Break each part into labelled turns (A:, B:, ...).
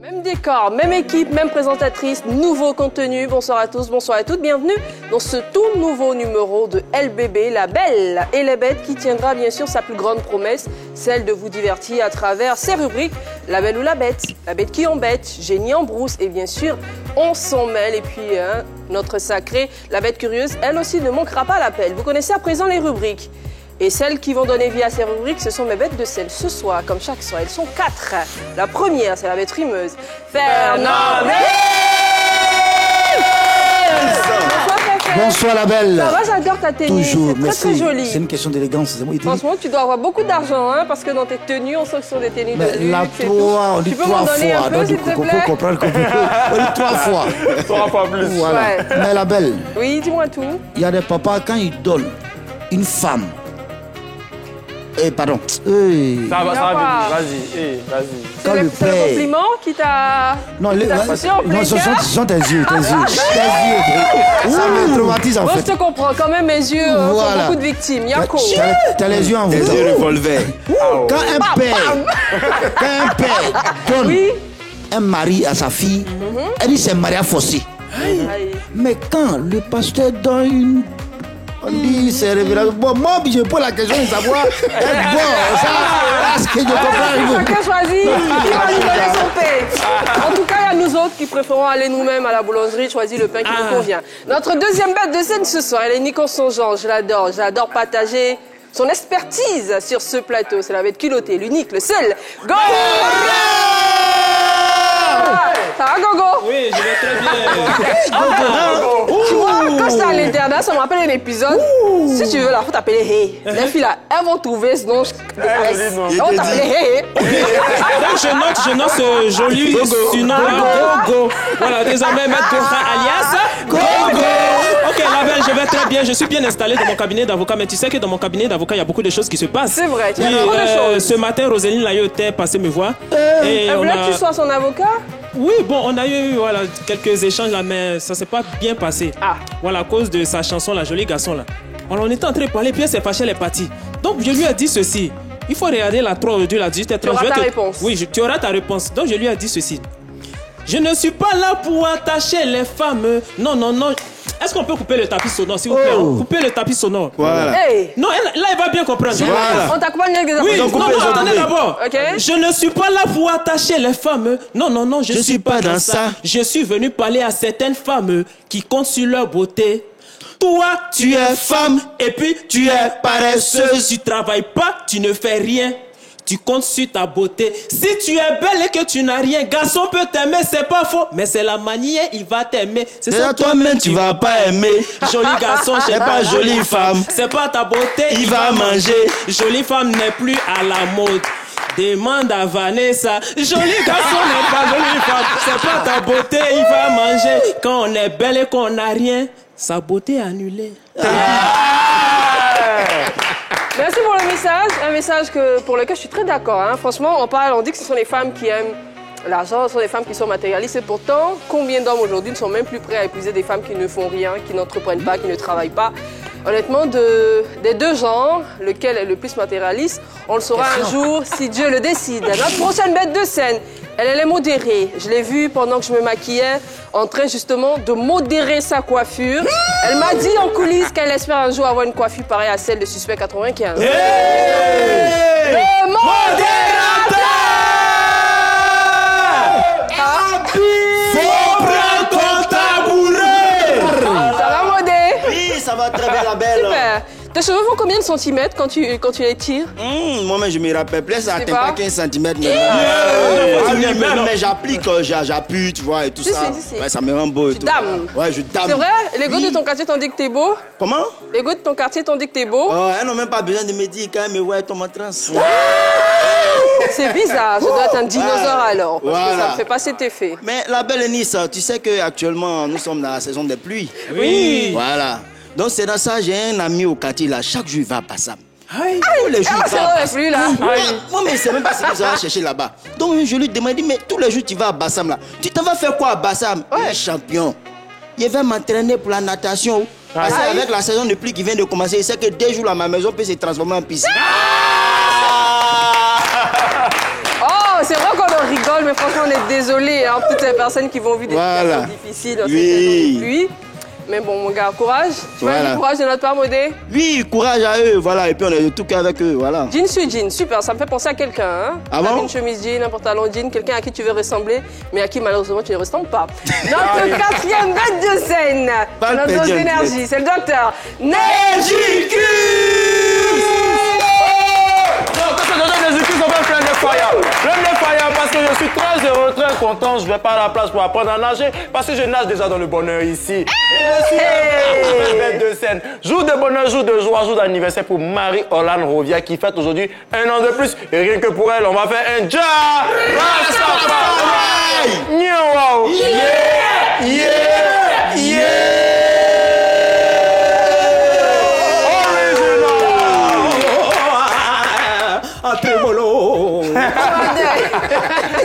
A: Même décor, même équipe, même présentatrice, nouveau contenu. Bonsoir à tous, bonsoir à toutes. Bienvenue dans ce tout nouveau numéro de LBB, La Belle et les Bêtes, qui tiendra bien sûr sa plus grande promesse, celle de vous divertir à travers ses rubriques La Belle ou la Bête qui embête, Génie en brousse et bien sûr, on s'en mêle. Et puis, notre sacrée, la Bête curieuse, elle aussi ne manquera pas à l'appel. Vous connaissez à présent les rubriques. Et celles qui vont donner vie à ces rubriques, ce sont mes bêtes de sel. Ce soir, comme chaque soir, elles sont 4. La première, c'est la bête rimeuse. Fernandez!
B: Bonsoir la belle.
A: Ça va, j'adore ta tenue.
B: Toujours,
A: c'est très jolie.
B: C'est une question d'élégance.
A: Franchement, tu dois avoir beaucoup d'argent, hein, parce que dans tes tenues, on sent que ce sont des tenues de luxe.
B: La toi, on dit 3 fois.
A: Donc,
B: il faut comprendre qu'on peut. On dit 3 fois.
C: 3 fois plus.
B: Voilà.
A: Ouais.
B: Mais la belle.
A: Oui, dis-moi tout.
B: Il y a des papas, quand ils donnent une femme. Pardon.
C: Ça va, vas-y.
A: C'est le compliment qui t'a...
B: Non,
A: non,
B: ce sont tes yeux. Ça me traumatise en fait.
A: Moi, je te comprends. Quand même, mes yeux sont beaucoup de victimes. Yako.
B: T'as les yeux en vous.
D: Les yeux revolver.
B: Quand un père donne un mari à sa fille, elle dit c'est mariage forcé. Mais quand le pasteur donne une... On dit c'est révélation. Bon, moi, je pose la question de savoir. Bon, ça, ce que je comprends.
A: Chacun choisit. Qui va lui donner son pain. En tout cas, il y a nous autres qui préférons aller nous-mêmes à la boulangerie, choisir le pain qui nous convient. Notre deuxième bête de scène ce soir, elle est unique en son genre. Je l'adore. J'adore partager son expertise sur ce plateau. C'est la bête culottée, l'unique, le seul. Go! Ça va, Gogo?
E: Oui, je vais très bien.
A: Tu vois, quand j'étais à l'internat, ça me rappelle un épisode. Si tu veux, là, faut t'appeler Hey. Les filles, là, elles vont trouver ce nom. Elles vont t'appeler Hey.
E: Donc, je note ce joli surnom Gogo. Voilà, désormais, Maître Gora alias Gogo. Ok, la belle, je vais très bien. Je suis bien installé dans mon cabinet d'avocat. Mais tu sais que dans mon cabinet d'avocat, il y a beaucoup de choses qui se passent.
A: C'est vrai, il y a trop de choses.
E: Ce matin, Roséline Layo était passée me voir.
A: Elle voulait que tu sois son avocat?
E: Oui, bon, on a eu quelques échanges là, mais ça s'est pas bien passé. Voilà, à cause de sa chanson, La Jolie Garçon là. Alors, on était en train de parler, puis elle s'est fâchée, elle est partie. Donc, je lui ai dit ceci. Il faut regarder la 3 aujourd'hui, la 18h30.
A: Tu auras ta réponse.
E: Oui, tu auras ta réponse. Donc, je lui ai dit ceci. Je ne suis pas là pour attacher les femmes. Non, non, non. Est-ce qu'on peut couper le tapis sonore, s'il vous plaît? Couper le tapis sonore.
D: Voilà.
A: Hey.
E: Non, là, elle va bien comprendre.
D: Voilà.
A: On t'accompagne avec des
E: Oui, non, attendez d'abord.
A: Okay.
E: Je ne suis pas là pour attacher les femmes. Non, non, non, je suis pas dans ça. Je suis venu parler à certaines femmes qui comptent sur leur beauté. Toi, tu es femme et puis tu es paresseuse. Tu travailles pas, tu ne fais rien. Tu comptes sur ta beauté. Si tu es belle et que tu n'as rien, garçon peut t'aimer, c'est pas faux. Mais c'est la manière, il va t'aimer. C'est ça,
D: toi-même, tu vas pas aimer.
E: Joli garçon,
D: c'est pas jolie femme.
E: C'est pas ta beauté,
D: il va manger.
E: Jolie femme n'est plus à la mode. Demande à Vanessa. Joli garçon n'est pas jolie femme. C'est pas ta beauté, il va manger. Quand on est belle et qu'on n'a rien, sa beauté est annulée.
A: Merci pour le message, un message pour lequel je suis très d'accord. Hein. Franchement, on dit que ce sont les femmes qui aiment l'argent, ce sont les femmes qui sont matérialistes. Et pourtant, combien d'hommes aujourd'hui ne sont même plus prêts à épouser des femmes qui ne font rien, qui n'entreprennent pas, qui ne travaillent pas? Honnêtement, des deux genres, lequel est le plus matérialiste, on le saura un jour si Dieu le décide. Notre prochaine bête de scène, elle est modérée. Je l'ai vue pendant que je me maquillais, en train justement de modérer sa coiffure. Elle m'a dit en coulisses qu'elle espère un jour avoir une coiffure pareille à celle de Suspect 95. Le modérateur!
D: Faut prendre ton tabouret!
A: Ça va, Modé?
D: Oui, ça va très bien, la belle.
A: Super. Tes cheveux font combien de centimètres quand tu les tires?
D: Moi-même, je me rappelle plus, ça n'atteint pas 15 cm. Mais j'applique, j'appuie, tu vois, et tout ça. Ouais, ça me rend beau et tout.
A: Dames.
D: Ouais, je dame.
A: C'est vrai? Les gars de ton quartier t'ont dit que t'es beau?
D: Comment?
A: Les gars de ton quartier t'ont dit que t'es beau?
D: Oh, elles n'ont même pas besoin de me dire quand même, ouais, tombe en transe.
A: C'est bizarre, je dois être un dinosaure alors. Parce que ça ne fait pas cet effet.
D: Mais la belle Nice, tu sais qu'actuellement, nous sommes dans la saison des pluies.
E: Oui.
D: Voilà. Donc c'est dans ça, j'ai un ami au quartier là, chaque jour il va à Bassam.
A: Tous les jours, il va à Bassam.
D: Moi, mais c'est même pas ce que ça va chercher là-bas. Donc je lui demande, mais tous les jours tu vas à Bassam là, tu t'en vas faire quoi à Bassam? Il est champion. Il va m'entraîner pour la natation. Parce qu'avec la saison de pluie qui vient de commencer, il sait que 2 jours là, ma maison peut se transformer en piscine.
A: Oh, c'est vrai qu'on en rigole rigole, mais franchement, on est désolé pour toutes les personnes qui vont vivre des situations difficiles dans ces saisons de pluie. Mais bon, mon gars, courage. Tu veux du courage de notre part, Modé?
D: Oui, courage à eux, voilà. Et puis on est de tout cœur avec eux, voilà.
A: Jean sur jean, super. Ça me fait penser à quelqu'un. Hein?
D: Ah bon?
A: Une chemise jean, un pantalon jean, quelqu'un à qui tu veux ressembler, mais à qui malheureusement tu ne ressembles pas. Notre quatrième bête de scène, notre dose d'énergie, c'est le docteur Nejicus.
C: On va plein de fire. Plein de fire parce que je suis très heureux, très content. Je vais pas à la place pour apprendre à nager parce que je nage déjà dans le bonheur ici. Et je suis une bête de scène. Jour de bonheur, jour de joie, jour d'anniversaire pour Marie-Orlane Rovia qui fête aujourd'hui 1 an de plus. Et rien que pour elle, on va faire un ja Rastafari. Wow. Yeah, yeah, yeah.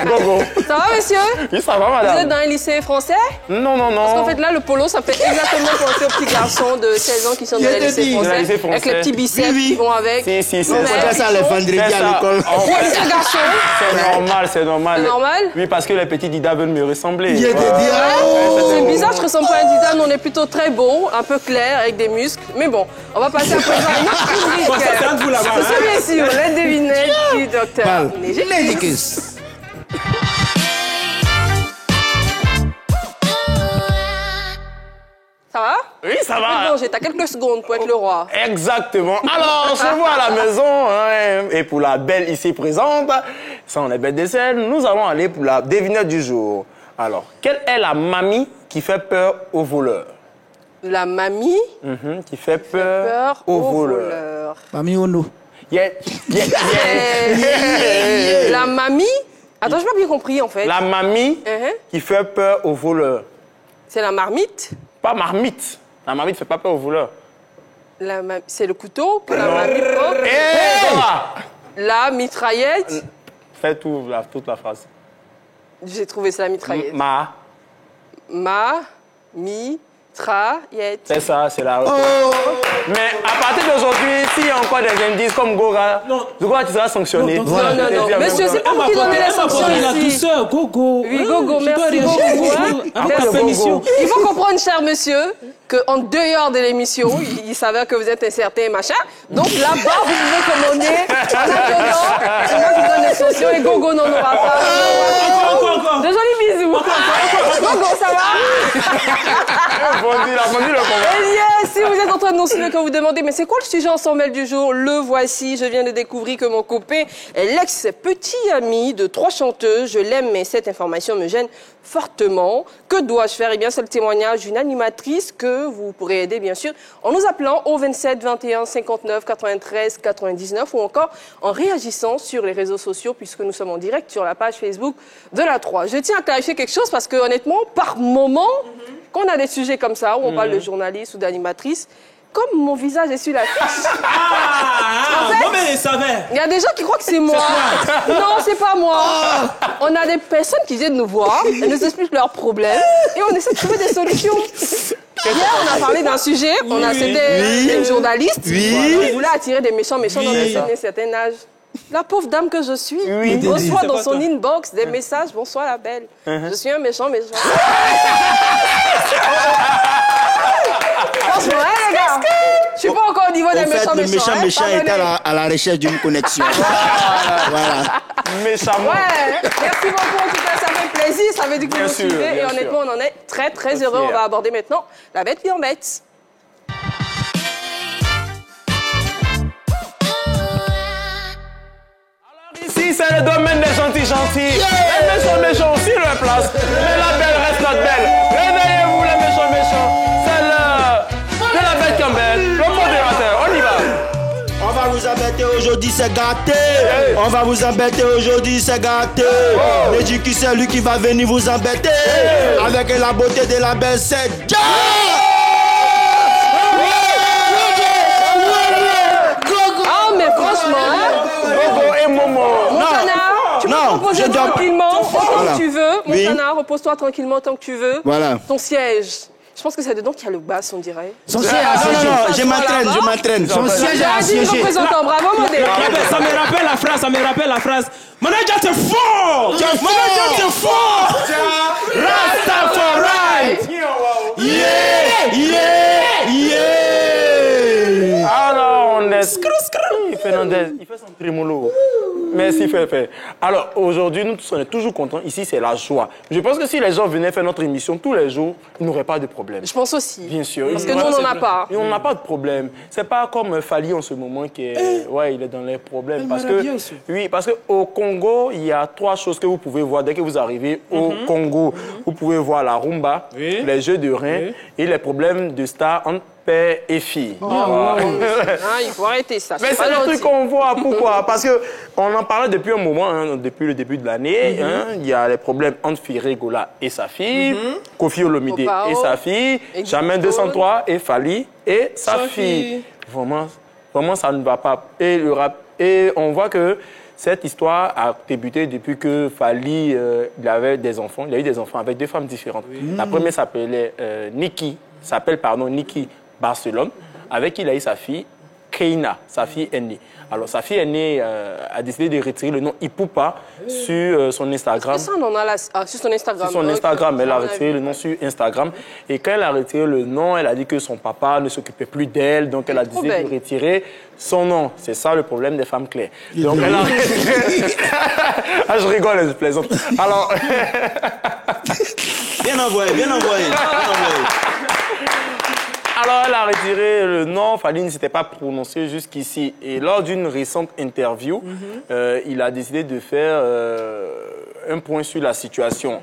C: Gogo.
A: Ça va, monsieur?
C: Oui, ça va, madame.
A: Vous êtes dans un lycée français?
C: Non, non, non.
A: Parce qu'en fait, là, le polo, ça fait exactement penser aux petits garçons de 16 ans qui sont dans le lycée français. Avec les petits biceps qui vont avec.
C: Si,
D: On fait ça les vendredis à l'école.
A: Ces garçons.
C: C'est normal, c'est normal.
A: C'est normal?
C: Oui, parce que les petits Dida veulent me ressembler.
A: C'est bizarre, je ressemble pas à un Dida, mais on est plutôt très beau, un peu clair, avec des muscles. Mais bon, on va passer à présent à une autre rubrique. Je suis bien sûr, les devinettes du docteur Nejicus. Ça va?
C: Oui, ça va.
A: Bon, j'ai quelques secondes pour être le roi.
C: Exactement. Alors, chez vous à la maison, hein, et pour la belle ici présente, sans les bêtes de scène, nous allons aller pour la devinette du jour. Alors, quelle est la mamie qui fait peur aux voleurs?
A: La mamie
C: qui fait peur aux voleurs.
B: Mamie Ono.
A: La mamie? Attends, je n'ai pas bien compris en fait.
C: La mamie qui fait peur aux voleurs.
A: C'est la marmite?
C: Pas marmite. La marmite ne fait pas peur aux voleurs.
A: C'est le couteau que la mamie prend? La mitraillette?
C: Fais toute la phrase.
A: J'ai trouvé ça la mitraillette. Mitraillette.
C: C'est ça, c'est la... Mais à partir d'aujourd'hui, s'il y a encore des indices comme Gora, tu seras sanctionné.
A: Non. Monsieur, c'est pas vous qui donnez les sanctions ici.
E: Gogo.
A: Oui, Gogo, merci beaucoup. Il faut comprendre, cher monsieur, qu'en dehors de l'émission, il s'avère que vous êtes incertain, machin. Donc là-bas, vous pouvez commander. En attendant, c'est moi qui donne les sanctions et Gogo n'en aura pas. De jolis bisous. Gogo, ça va? Si vous êtes en train de nous suivre et que vous demandez, mais c'est quoi le sujet en sommeil du jour? Le voici, je viens de découvrir que mon copain est l'ex-petit ami de 3 chanteuses. Je l'aime, mais cette information me gêne fortement. Que dois-je faire? Eh bien, c'est le témoignage d'une animatrice que vous pourrez aider, bien sûr, en nous appelant au 27 21 59 93 99 ou encore en réagissant sur les réseaux sociaux puisque nous sommes en direct sur la page Facebook de la 3. Je tiens à clarifier quelque chose parce que, honnêtement, par moment, quand on a des sujets comme ça, où on parle de journaliste ou d'animatrice, comme mon visage est sur la fiche.
E: Non, mais il savait.
A: Il y a des gens qui croient que c'est moi. Non, c'est pas moi. On a des personnes qui viennent nous voir, elles nous expliquent leurs problèmes et on essaie de trouver des solutions. Hier, on a parlé d'un sujet, on a cédé une journaliste qui voulait attirer des méchants dans un certain âge. La pauvre dame que je suis reçoit dans son inbox des messages. Bonsoir la belle. Je suis un méchant. Franchement, les gars, je suis pas encore au niveau des méchants.
D: Le méchant est à la recherche d'une connexion. Voilà.
C: Méchamment.
A: Ouais, merci beaucoup. En tout cas, ça fait plaisir. Ça veut dire que vous nous suivez. Et honnêtement, on en est très, très heureux. On va aborder maintenant la bête bien bête.
C: Ici, c'est le domaine des gentils. Les méchants aussi leur place. Mais la belle reste notre belle. Réveillez-vous, les méchants. C'est l'heure de la bête Campbell, le modérateur. On y va.
D: On va vous embêter aujourd'hui, c'est gâté. On va vous embêter aujourd'hui, c'est gâté. Nejicus, c'est lui qui va venir vous embêter. Avec la beauté de la belle, c'est Dieu.
A: Ah, mais franchement,
C: Gogo et Momo.
A: Montana, tu peux te reposer tranquillement autant que tu veux.
D: Oui.
A: Montana, repose-toi tranquillement tant que tu veux.
D: Voilà.
A: Ton siège Je pense que c'est dedans qu'il y a le bass, on dirait.
D: Son siège à siéger. Non, je m'entraîne. Son siège à siéger.
A: Représentant, bravo, modèle.
E: Ça me rappelle la phrase. Manager, t'es fort! Manager, t'es fort! Rastafari!
C: Yeah! Alors, on est... Fernandez, il fait son trémolo. Merci, Fefe. Alors, aujourd'hui, nous tous, on est toujours contents. Ici, c'est la joie. Je pense que si les gens venaient faire notre émission tous les jours, ils n'auraient pas de problème.
A: Je pense aussi.
C: Bien sûr.
A: Parce que nous, on n'en a pas.
C: Et on n'a pas de problème. C'est pas comme Fally en ce moment qui est... Ouais, il est dans les problèmes. Parce que... Oui, parce qu'au Congo, il y a 3 choses que vous pouvez voir dès que vous arrivez au Congo. Vous pouvez voir la rumba, les jeux de reins et les problèmes de stars entre père et fille.
A: Il faut arrêter ça.
C: Mais c'est le truc qu'on voit. Pourquoi? Parce qu'on en parlait depuis un moment, hein, depuis le début de l'année. Il y a les problèmes entre Firigola et sa fille, Koffi Olomide et sa fille, Jamel 203 et Fally et sa fille. Vraiment, ça ne va pas. Et on voit que cette histoire a débuté depuis que Fally il avait des enfants. Il a eu des enfants avec 2 femmes différentes. La première s'appelait Nikki Barcelone, avec qui il a eu sa fille, Keina, sa fille aînée. Alors, sa fille aînée a décidé de retirer le nom Ipupa sur son Instagram.
A: C'est ça, on en a sur son Instagram.
C: Sur son Instagram, elle a retiré le nom sur Instagram. Et quand elle a retiré le nom, elle a dit que son papa ne s'occupait plus d'elle, donc elle a décidé de retirer son nom. C'est ça le problème des femmes claires. Donc, elle a retiré... Ah, je rigole, je plaisante. Alors...
D: Bien envoyé.
C: Alors, elle a retiré le nom. Fally ne s'était pas prononcé jusqu'ici. Et lors d'une récente interview, il a décidé de faire un point sur la situation.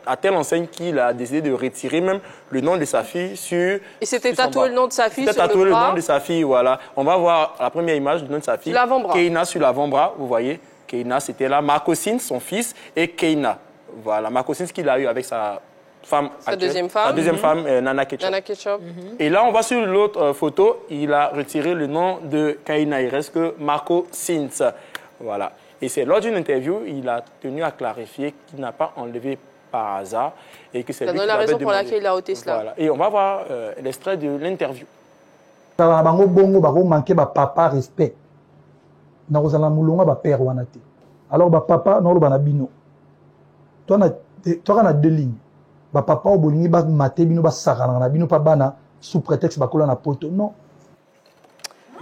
C: À telle enseigne qu'il a décidé de retirer même le nom de sa fille sur...
A: Et c'était tatoué le nom de sa fille sur le bras.
C: C'était tatoué le nom de sa fille, voilà. On va voir la première image du nom de sa fille.
A: L'avant-bras.
C: Keina sur l'avant-bras, vous voyez. Keina, c'était là. Marco Sins, son fils, et Keina. Voilà, Marco Sins qu'il a eu avec sa...
A: Sa deuxième femme.
C: Sa deuxième femme, Nana Ketchup. Et là, on voit sur l'autre photo, il a retiré le nom de Keina. Il reste que Marco Sins. Voilà. Et c'est lors d'une interview, il a tenu à clarifier qu'il n'a pas enlevé par hasard et que c'est lui qui
A: la raison
C: demandé.
A: pour laquelle il a ôté cela.
C: Voilà. Et on va voir l'extrait de l'interview.
F: Bango bongo bako manquer ba papa respect. Na kozala mulonga ba père wana te. Alors ba papa na bana bino. Toi na 2 lignes. Ba papa o bolingi ba maté bino ba sakana na bino pa bana sous prétexte ba kola na poto. Non.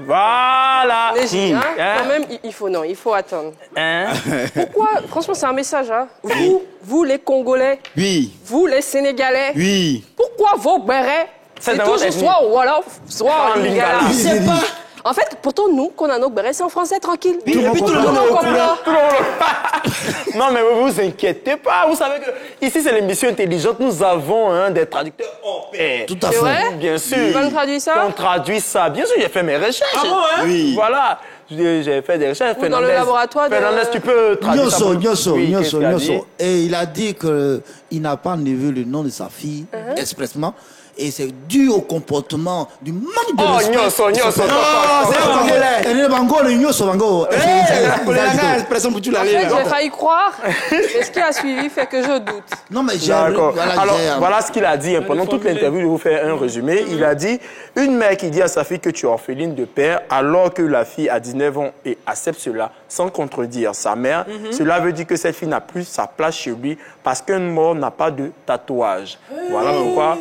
C: Voilà.
A: Léger, quand même, il faut attendre. Pourquoi? Franchement, c'est un message. Hein. Vous, les Congolais.
D: Oui.
A: Vous, les Sénégalais.
D: Oui.
A: Pourquoi vos bérets, c'est toujours soit Wolof, soit en Lingala?
D: Je sais pas.
A: En fait, pourtant, nous, qu'on a nos bérets, c'est en français, tranquille.
D: Oui, et puis tout le monde comprend.
C: Non, mais vous vous inquiétez pas. Vous savez que ici, c'est l'émission intelligente. Nous avons des traducteurs en paix.
D: Tout à
A: fait.
D: fait.
C: Bien sûr.
A: Tu vas nous traduire ça?
C: On traduit ça. Bien sûr, j'ai fait mes recherches.
E: Ah bon, hein?
D: Oui.
C: Voilà. J'ai fait des recherches.
A: Ou dans le laboratoire de...
C: Fernandez, tu peux traduire ça.
B: Nyoso. Et il a dit qu'il n'a pas enlevé le nom de sa fille expressement. Et c'est dû au comportement, du manque de respect.
C: Nyoso.
D: Non, c'est congolais.
B: Et le bango, le Nyoso bango.
A: En fait, j'ai failli croire, mais ce qui a suivi fait que je doute.
B: Non, mais j'ai...
C: D'accord. Alors, voilà ce qu'il a dit. Pendant toute l'interview, je vais vous faire un résumé. Il a dit, une mère qui dit à sa fille que tu es orpheline de père, alors que la fille a 19 ans et accepte cela sans contredire sa mère, cela veut dire que cette fille n'a plus sa place chez lui parce qu'un mort n'a pas de tatouage. Voilà pourquoi...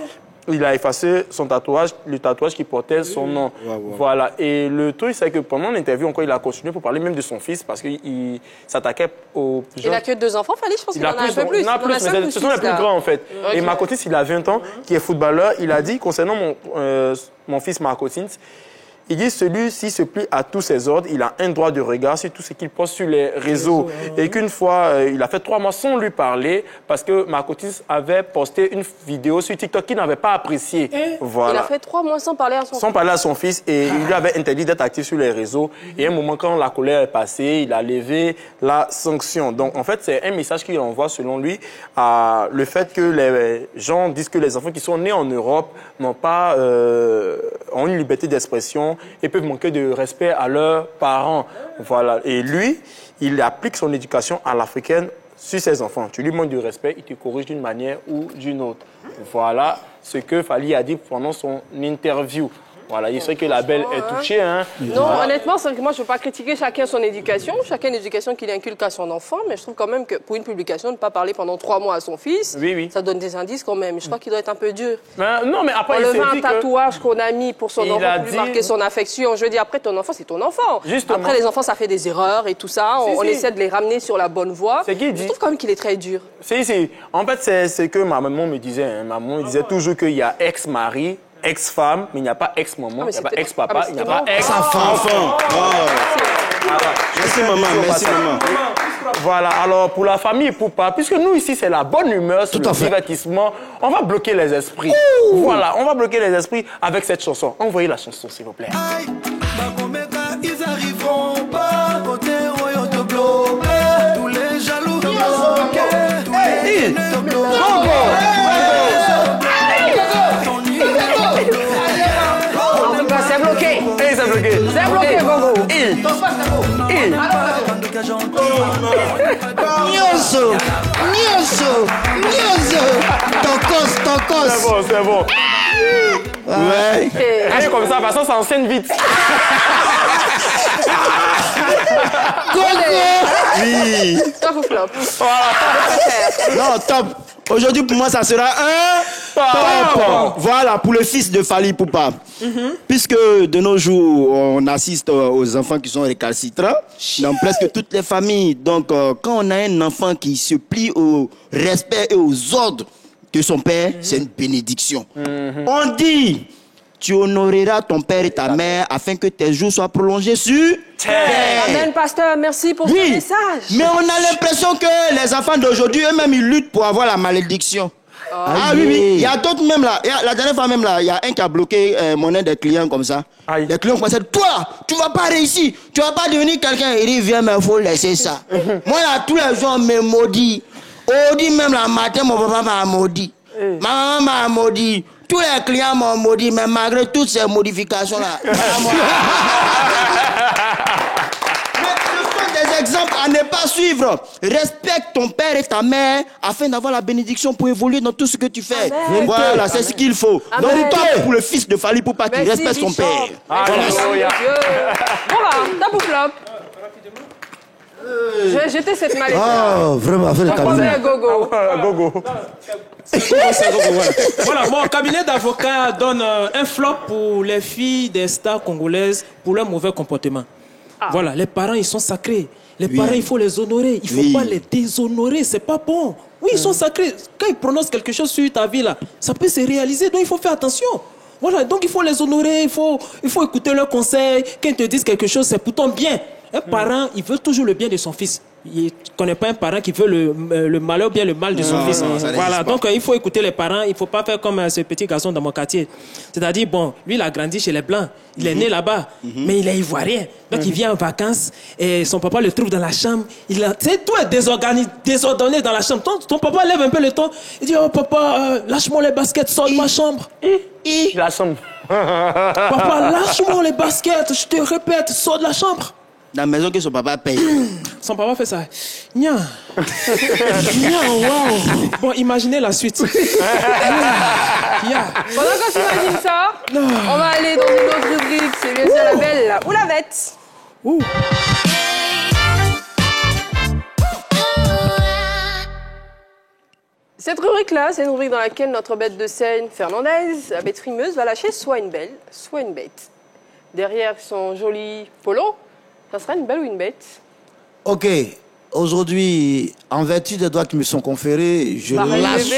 C: Il a effacé son tatouage, le tatouage qui portait son nom. Voilà. Et le truc, c'est que pendant l'interview, encore, il a continué pour parler même de son fils parce qu'il s'attaquait aux gens.
A: Il n'a que 2 enfants, Fally, je pense qu'il en a un peu plus.
C: Il en a plus, mais ce sont les plus grands, en fait. Et Marco Sins, il a 20 ans, qui est footballeur. Il a dit, concernant mon fils Marco Sins, il dit, celui-ci se plie à tous ses ordres, il a un droit de regard sur tout ce qu'il poste sur les réseaux. Et qu'une fois, il a fait 3 mois sans lui parler parce que Marco Sins avait posté une vidéo sur TikTok qu'il n'avait pas appréciée. Voilà.
A: Il a fait 3 mois sans parler à son fils.
C: Sans parler à son fils et il lui avait interdit d'être actif sur les réseaux. Et à un moment, quand la colère est passée, il a levé la sanction. Donc, en fait, c'est un message qu'il envoie, selon lui, à le fait que les gens disent que les enfants qui sont nés en Europe n'ont pas, ont une liberté d'expression et peuvent manquer de respect à leurs parents. Voilà. Et lui, il applique son éducation à l'africaine sur ses enfants. Tu lui manques de respect, il te corrige d'une manière ou d'une autre. Voilà ce que Fally a dit pendant son interview. Voilà, il sait que la belle est touchée. Hein.
A: Non, honnêtement, c'est que moi, je ne veux pas critiquer chacun son éducation, chacun l'éducation qu'il inculque à son enfant, mais je trouve quand même que pour une publication, ne pas parler pendant 3 mois à son fils, ça donne des indices quand même. Je crois qu'il doit être un peu dur.
C: Non, mais après,
A: enlever un tatouage qu'on a mis pour son enfant, pour lui
C: dit...
A: marquer son affection. Je veux dire, après, ton enfant, c'est ton enfant.
C: Justement.
A: Après, les enfants, ça fait des erreurs et tout ça. On essaie de les ramener sur la bonne voie.
C: C'est qui dit.
A: Je trouve quand même qu'il est très dur.
C: En fait, c'est ce que ma maman me disait. Hein. Ma maman me disait toujours qu'il y a ex-mari, ex-femme, mais il n'y a pas ex-maman, il n'y a pas ex-papa, il n'y a pas ex-enfant.
D: Merci maman, merci maman.
C: Voilà, alors pour la famille Poupa, puisque nous ici c'est la bonne humeur, c'est le divertissement, on va bloquer les esprits. Voilà, on va bloquer les esprits avec cette chanson. Envoyez la chanson s'il vous plaît.
G: Ils arriveront pas, côté royaume te bloquer, tous les jaloux te bloquer, tous les te bloquer.
A: C'est bloqué.
C: C'est bloqué.
A: C'est bloqué, Gogo.
D: Nyoso. Tokos.
C: C'est bon.
D: Ouais.
C: Allez comme ça, de toute façon, ça enseigne vite.
D: Oui.
A: Top ou flop?
D: Non, top. Aujourd'hui, pour moi, ça sera un top. Voilà, pour le fils de Fally Poupa. Puisque de nos jours, on assiste aux enfants qui sont récalcitrants dans presque toutes les familles. Donc, quand on a un enfant qui se plie au respect et aux ordres de son père, c'est une bénédiction. On dit... Tu honoreras ton père et ta mère afin que tes jours soient prolongés sur terre.
A: Amen, pasteur. Merci pour ce message.
D: Mais on a l'impression que les enfants d'aujourd'hui, eux-mêmes, ils luttent pour avoir la malédiction. Oui. Il y a d'autres même là. La dernière fois même là, il y a un qui a bloqué mon aide des clients comme ça. Les clients commencent à dire, toi, tu vas pas réussir. Tu vas pas devenir quelqu'un. Il dit, viens, mais il faut laisser ça. Moi, là, tous les jours, on me maudit. On dit même le matin, mon papa m'a maudit. Ma maman m'a maudit. Tous les clients m'ont maudit, mais malgré toutes ces modifications-là. Mais ce sont des exemples à ne pas suivre. Respecte ton père et ta mère afin d'avoir la bénédiction pour évoluer dans tout ce que tu fais. Amen. Voilà, c'est ce qu'il faut. Donc, top pour le fils de Fally Poupa qui respecte son père.
A: Voilà, top ou flop? Je vais jeter cette mallette.
B: Vraiment, avec le cabinet.
A: Gogo.
E: Voilà, mon cabinet d'avocats donne un flop pour les filles des stars congolaises pour leur mauvais comportement. Voilà, les parents, ils sont sacrés. Les parents, il faut les honorer. Il ne faut pas les déshonorer. C'est pas bon. Oui, ils sont sacrés. Quand ils prononcent quelque chose sur ta vie, là, ça peut se réaliser. Donc, il faut faire attention. Voilà, donc il faut les honorer. Il faut écouter leurs conseils. Quand ils te disent quelque chose, c'est pour ton bien. Un parent, il veut toujours le bien de son fils. Il ne connaît pas un parent qui veut le malheur ou bien le mal de son fils. Voilà, donc il faut écouter les parents. Il ne faut pas faire comme ce petit garçon dans mon quartier. C'est-à-dire, bon, lui, il a grandi chez les Blancs. Il est né là-bas, mais il est ivoirien. Donc il vient en vacances et son papa le trouve dans la chambre. Tout est désordonné dans la chambre. Ton papa lève un peu le ton. Il dit, oh papa, lâche-moi les baskets, sors de ma chambre.
C: La chambre.
E: Papa, lâche-moi les baskets, je te répète, sors de la chambre.
D: La maison que son papa paye.
E: Son papa fait ça. Nya. Wow. Bon, imaginez la suite.
A: Pendant que tu imagines ça, on va aller dans une autre rubrique. C'est bien sûr la belle ou la bête. Cette rubrique-là, c'est une rubrique dans laquelle notre bête de scène, Fernandez, la bête frimeuse, va lâcher soit une belle, soit une bête. Derrière son joli polo, ça sera une belle ou une bête?
B: Ok. Aujourd'hui, en vertu des droits qui me sont conférés, je lâche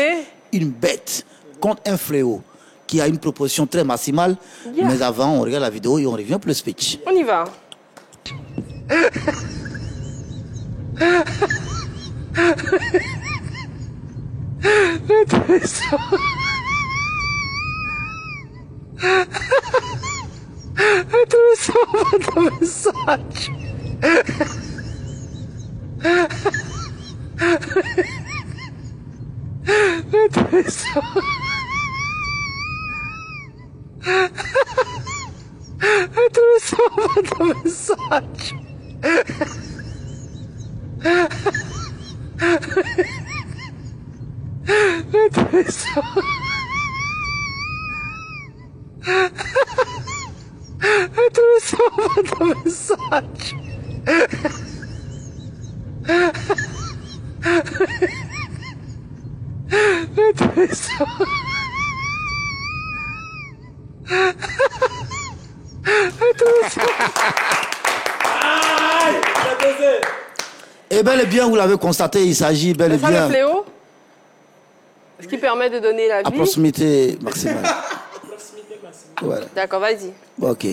B: une bête contre un fléau qui a une proposition très maximale. Mais avant, on regarde la vidéo et on revient pour le speech.
A: On y va.
B: Et bel et bien, vous l'avez constaté, il s'agit bel et bien...
A: C'est ça le fléau? Ce qui permet de donner la vie?
B: À proximité maximale. Voilà.
A: D'accord, vas-y.
B: Ok.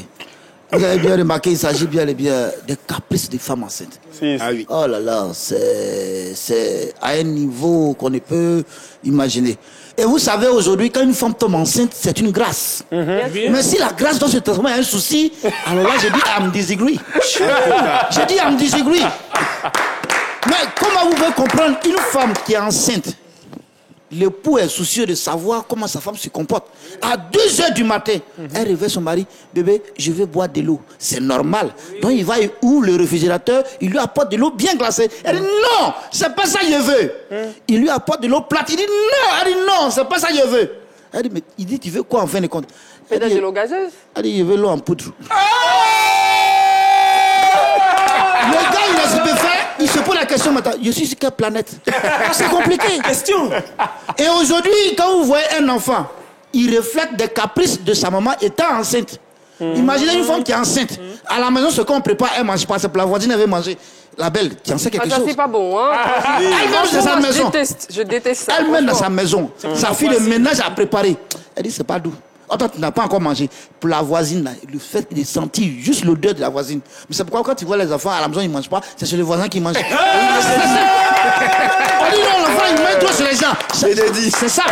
B: Vous avez bien remarqué, il s'agit bien et bien des caprices des femmes enceintes.
C: Ah oui.
B: Oh là là, c'est à un niveau qu'on ne peut imaginer. Et vous savez, aujourd'hui, quand une femme tombe enceinte, c'est une grâce. Mais si la grâce doit se transformer en un souci, alors là, je dis I'm disagree. Je dis I'm disagree. Mais comment vous pouvez comprendre une femme qui est enceinte? L'époux est soucieux de savoir comment sa femme se comporte. À 2h du matin, elle réveille son mari. Bébé, je vais boire de l'eau. C'est normal. Donc il va où le réfrigérateur, il lui apporte de l'eau bien glacée. Elle dit non, c'est pas ça que je veux. Il lui apporte de l'eau plate. Il dit non. Elle dit non, c'est pas ça que je veux. Elle dit, mais il dit, tu veux quoi en fin de compte?
A: Peut-être de l'eau gazeuse.
B: Elle dit, je veux l'eau en poudre. Le gars, il est stupéfait. Il se pose la question maintenant, je suis sur quelle planète? C'est compliqué.
E: Question.
B: Et aujourd'hui, quand vous voyez un enfant, il reflète des caprices de sa maman étant enceinte. Imaginez une femme qui est enceinte. À la maison, ce qu'on prépare, elle ne mange pas. C'est pour la voisine, elle veut manger. La belle, tu en sais quelque chose.
A: Ça, c'est pas bon, hein?
B: Elle-même dans sa maison.
A: Je déteste ça.
B: Elle-même dans sa maison. Sa fille, le ménage à préparer. Elle dit, c'est pas doux. Attends, tu n'as pas encore mangé. Pour la voisine, là, le fait de sentir juste l'odeur de la voisine. Mais c'est pourquoi quand tu vois les enfants à la maison, ils ne mangent pas, c'est chez le voisin qui mange. On dit non, l'enfant, il mange trop sur les gens. C'est ça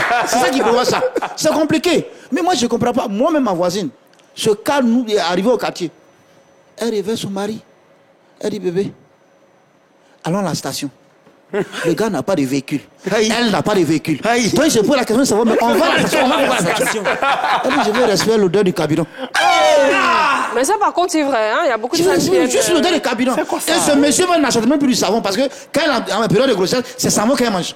B: qui provoque ça. C'est compliqué. Mais moi, je ne comprends pas. Moi-même, ma voisine, ce cas nous est arrivé au quartier. Elle réveille son mari. Elle dit, bébé, allons à la station. Le gars n'a pas de véhicule. Elle n'a pas de véhicule. Donc je pose la question de savoir, mais on va à la station, on va à la station. Elle dit, je vais respirer l'odeur du carburant.
A: Mais ça, par contre, c'est vrai. Hein? Il y a beaucoup de gens qui aiment,
B: juste l'odeur du carburant. Et ce monsieur n'achète même plus du savon parce que quand elle est en période de grossesse, c'est savon qu'elle mange.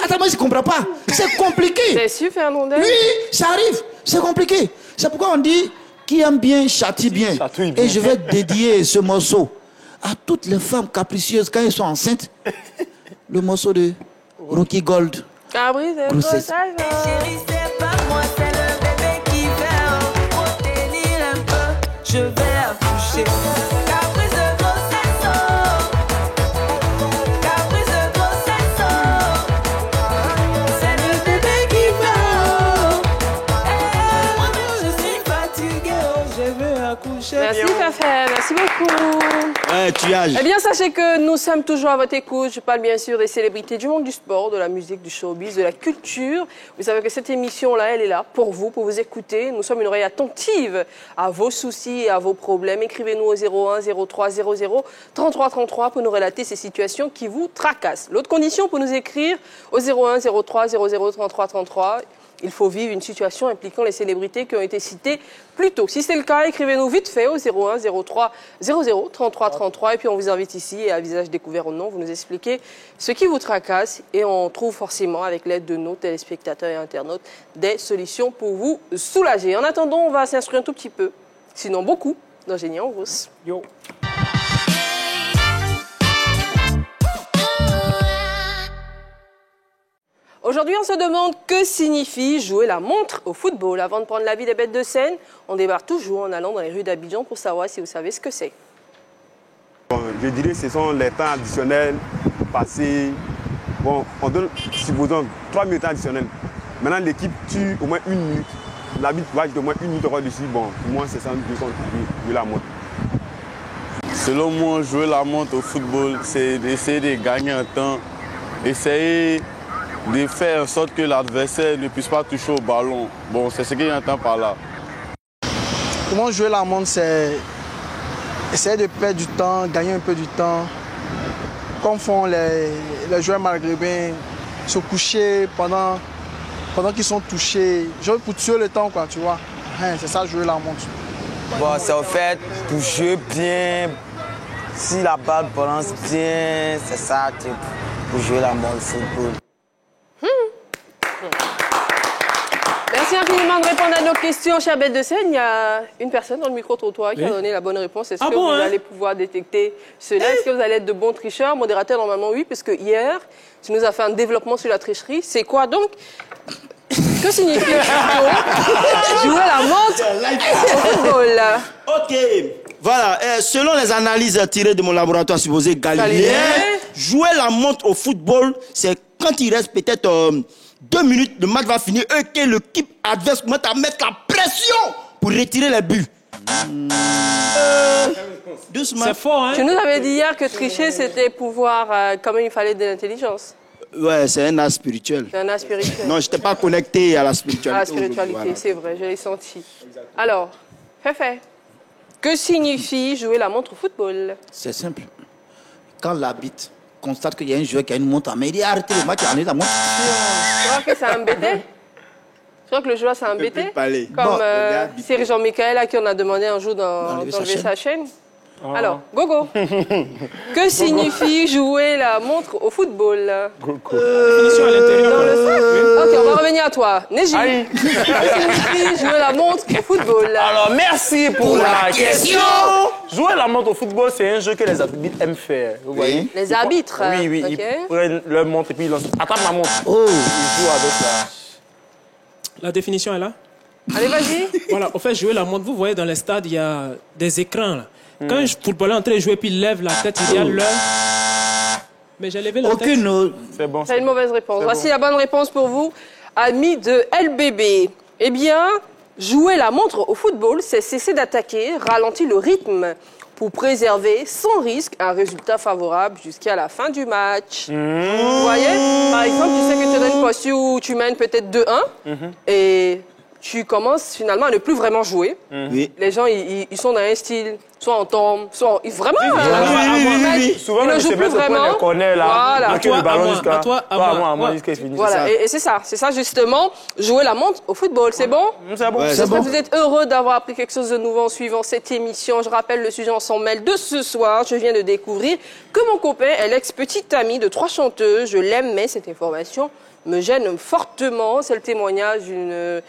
B: Attends, moi je ne comprends pas. C'est compliqué.
A: C'est sûr, Fernandez?
B: Oui, ça arrive. C'est compliqué. C'est pourquoi on dit qui aime bien châtie bien. Et je vais dédier ce morceau à toutes les femmes capricieuses quand elles sont enceintes. Le morceau de Rocky Gold.
A: Cabri, c'est
B: grossesse.
H: Chérie, c'est pas moi, c'est le bébé qui fait. Pour tenir un peu, je vais accoucher. Caprice de grossesse, caprice de grossesse, c'est le bébé qui fait. Moi, je suis fatiguée, je vais accoucher.
A: Merci, Fafé. Merci beaucoup.
D: Tuage.
A: Eh bien, sachez que nous sommes toujours à votre écoute. Je parle bien sûr des célébrités du monde du sport, de la musique, du showbiz, de la culture. Vous savez que cette émission-là, elle est là pour vous écouter. Nous sommes une oreille attentive à vos soucis et à vos problèmes. Écrivez-nous au 01 03 00 33 33 pour nous relater ces situations qui vous tracassent. L'autre condition pour nous écrire au 01 03 00 33 33. Il faut vivre une situation impliquant les célébrités qui ont été citées plus tôt. Si c'est le cas, écrivez-nous vite fait au 01 03 00 33 33 et puis on vous invite ici et à visage découvert ou non, vous nous expliquez ce qui vous tracasse et on trouve forcément avec l'aide de nos téléspectateurs et internautes des solutions pour vous soulager. En attendant, on va s'instruire un tout petit peu, sinon beaucoup, dans Génie en Rousse.
E: Yo.
A: Aujourd'hui, on se demande que signifie jouer la montre au football. Avant de prendre l'avis des bêtes de scène, on débarque toujours en allant dans les rues d'Abidjan pour savoir si vous savez ce que c'est.
I: Bon, je dirais que ce sont les temps additionnels passés. Bon, on donne, supposons, 3 minutes additionnelles. Maintenant, l'équipe tue au moins 1 minute. L'arbitre va au moins 1 minute encore dessus. Bon, pour moi, c'est ça que jouer la montre.
J: Selon moi, jouer la montre au football, c'est d'essayer de gagner un temps, essayer de faire en sorte que l'adversaire ne puisse pas toucher au ballon. Bon, c'est ce qu'il entend par là.
K: Comment jouer la montre, c'est essayer de perdre du temps, gagner un peu du temps. Comme font les joueurs maghrébins, se coucher pendant qu'ils sont touchés. Jouer pour tuer le temps, quoi, tu vois. C'est ça, jouer la montre.
L: Bon, c'est en fait pour jouer bien. Si la balle balance bien, c'est ça, pour jouer la montre au football.
A: Merci infiniment de répondre à nos questions, chère bête de scène. Il y a une personne dans le micro-trottoir qui a donné la bonne réponse. Est-ce que vous allez pouvoir détecter cela? Est-ce que vous allez être de bons tricheurs? Modérateur, normalement, oui, parce que hier, tu nous as fait un développement sur la tricherie. C'est quoi donc? Que signifie jouer la montre au football?
D: Ok, voilà. Selon les analyses tirées de mon laboratoire supposé Galilée, jouer la montre au football, c'est quand il reste peut-être 2 minutes, le match va finir et que l'équipe adverse commence à mettre la pression pour retirer les buts. Doucement.
E: C'est fort, hein?
A: Tu nous avais dit hier que tricher, c'était pouvoir, quand même, il fallait de l'intelligence.
D: Ouais, c'est un art spirituel.
A: C'est un art spirituel.
D: Non, je n'étais pas connecté à la spiritualité.
A: À la spiritualité, voilà. C'est vrai, je l'ai senti. Alors, Féfé, que signifie jouer la montre au football?
B: C'est simple. Quand l'arbitre constate qu'il y a un joueur qui a une montre, mais il dit arrêtez le match, il a enlevé la montre.
A: Tu crois que ça a embêté? Tu crois que le joueur s'est embêté? Comme Cyril Jean-Michel, à qui on a demandé un jour d'enlever sa chaîne. Alors, Gogo, que signifie jouer la montre au football?
E: Définition à l'intérieur.
A: Dans le sac? Ok, on va revenir à toi. Neji, que signifie jouer la montre au football?
C: Alors, merci pour la question. Jouer la montre au football, c'est un jeu que les arbitres aiment faire. Vous voyez?
A: Les arbitres?
C: Oui, oui.
A: Okay.
C: Ils prennent leur montre et puis ils lancent. Attrape ma montre. Oh. Ils jouent avec ça.
E: La définition est là?
A: Allez, vas-y.
E: Voilà, au fait, jouer la montre, vous voyez dans les stades, il y a des écrans là. Quand un footballeur est en train de jouer puis il lève la tête, il y a l'heure. Mais j'ai levé la tête.
C: C'est bon.
A: C'est une mauvaise réponse. Voici la bonne réponse pour vous, amis de LBB. Eh bien, jouer la montre au football, c'est cesser d'attaquer, ralentir le rythme pour préserver sans risque un résultat favorable jusqu'à la fin du match. Vous voyez? Par exemple, tu sais que tu es dans une posture où tu mènes peut-être 2-1 et tu commences finalement à ne plus vraiment jouer.
D: Oui.
A: Les gens, ils sont dans un style, soit on tombe, soit on... Vraiment,
C: souvent,
A: ils ne jouent plus vraiment.
C: Voilà.
A: À toi,
C: à moi, jusqu'à fini.
A: Voilà, et c'est ça justement, jouer la montre au football, c'est bon?
C: C'est bon.
A: J'espère que vous êtes heureux d'avoir appris quelque chose de nouveau en suivant cette émission. Je rappelle le sujet en s'en mêle de ce soir. Je viens de découvrir que mon copain est l'ex-petite amie de 3 chanteuses. Je l'aime, mais cette information me gêne fortement. C'est le témoignage d'une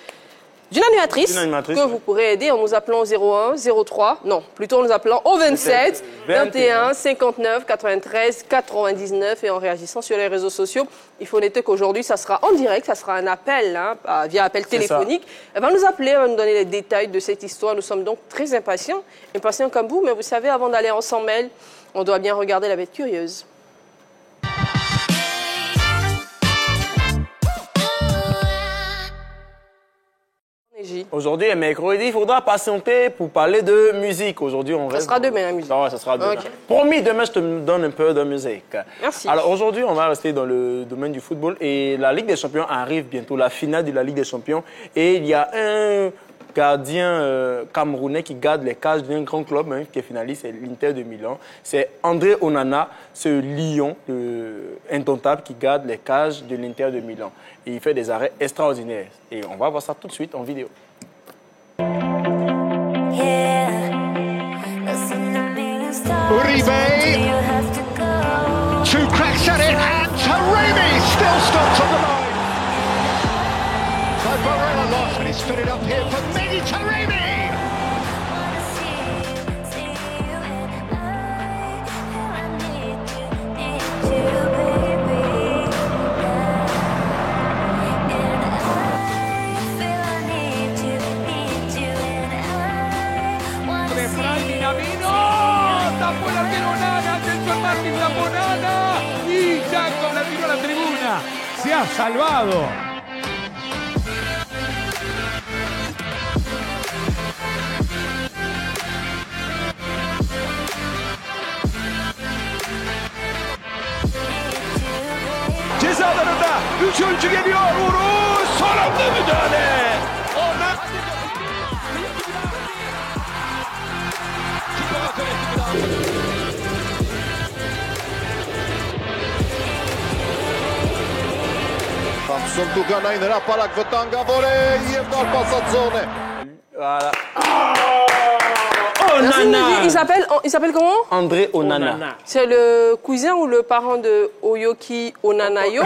A: animatrice que vous pourrez aider en nous appelant au 01 03, non, plutôt en nous appelant au 27 21 59 93 99 et en réagissant sur les réseaux sociaux. Il faut noter qu'aujourd'hui, ça sera en direct, ça sera un appel, via appel téléphonique. Elle va nous appeler, elle va nous donner les détails de cette histoire. Nous sommes donc très impatients comme vous, mais vous savez, avant d'aller en s'en mêle, on doit bien regarder la bête curieuse.
C: Aujourd'hui est mercredi, il faudra patienter pour parler de musique. Aujourd'hui, on reste...
A: Ça sera demain, la musique.
C: Ah ouais, ça sera demain.
A: Okay.
C: Promis, demain, je te donne un peu de musique.
A: Merci.
C: Alors aujourd'hui, on va rester dans le domaine du football et la Ligue des Champions arrive bientôt, la finale de la Ligue des Champions. Et il y a un gardien camerounais qui garde les cages d'un grand club qui est finaliste, c'est l'Inter de Milan. C'est André Onana, ce lion indomptable qui garde les cages de l'Inter de Milan. Et il fait des arrêts extraordinaires. Et on va voir ça tout de suite en vidéo.
M: Uribe, 2 cracks at it, and Taremi still stopped on the line. So Barella lost, and he's fitted up here for Mehdi Taremi.
N: Y Jacob la tiró a la tribuna. Se ha salvado.
M: Ceza alanında 3 oyuncu geliyor. Vuruş. Son anda müdahale. Oradan
O: Samson Dugana innerà Palak-Vatanga, volei e dal passazzone.
C: Voilà.
E: Oh Onana.
A: Il s'appelle comment?
C: André Onana.
A: C'est le cousin ou le parent de Oyoki Onanayo?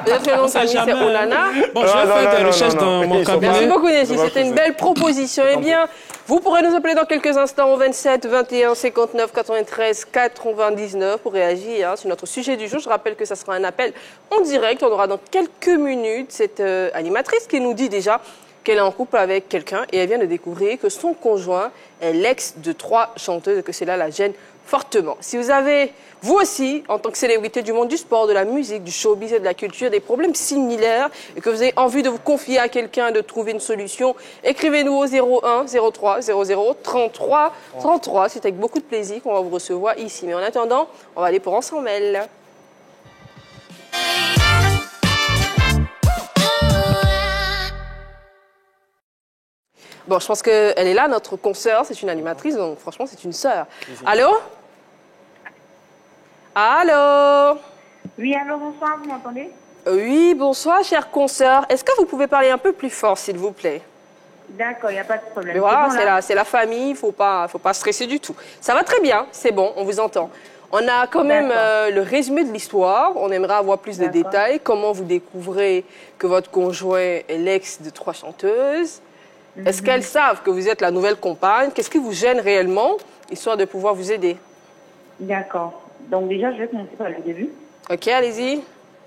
A: Peut-être que le nom de famille, c'est Onana.
E: Bon, je vais faire des recherches dans mon cabinet.
A: Merci beaucoup, Nessie. C'était une belle proposition. Eh bien, vous pourrez nous appeler dans quelques instants au 27 21 59 93 99 pour réagir sur notre sujet du jour. Je rappelle que ça sera un appel en direct. On aura dans quelques minutes cette animatrice qui nous dit déjà qu'elle est en couple avec quelqu'un et elle vient de découvrir que son conjoint est l'ex de 3 chanteuses et que cela la gêne fortement. Si vous avez, vous aussi, en tant que célébrité du monde du sport, de la musique, du showbiz et de la culture, des problèmes similaires et que vous avez envie de vous confier à quelqu'un et de trouver une solution, écrivez-nous au 01 03 00 33 33. C'est avec beaucoup de plaisir qu'on va vous recevoir ici. Mais en attendant, on va aller pour Ensemble. Bon, je pense qu'elle est là, notre consoeur, c'est une animatrice, donc franchement, c'est une sœur. Allô? Allô?
P: Oui, allô, bonsoir, vous m'entendez?
A: Oui, bonsoir, chère consoeur. Est-ce que vous pouvez parler un peu plus fort, s'il vous plaît?
P: D'accord, il n'y a pas de problème.
A: Mais voilà,
P: bon,
A: c'est la famille, il ne faut pas stresser du tout. Ça va très bien, c'est bon, on vous entend. On a quand même le résumé de l'histoire. On aimerait avoir plus de détails. Comment vous découvrez que votre conjoint est l'ex de 3 chanteuses? Est-ce qu'elles savent que vous êtes la nouvelle compagne? Qu'est-ce qui vous gêne réellement, histoire de pouvoir vous aider?
P: D'accord. Donc déjà, je vais commencer par le début.
A: Ok, allez-y.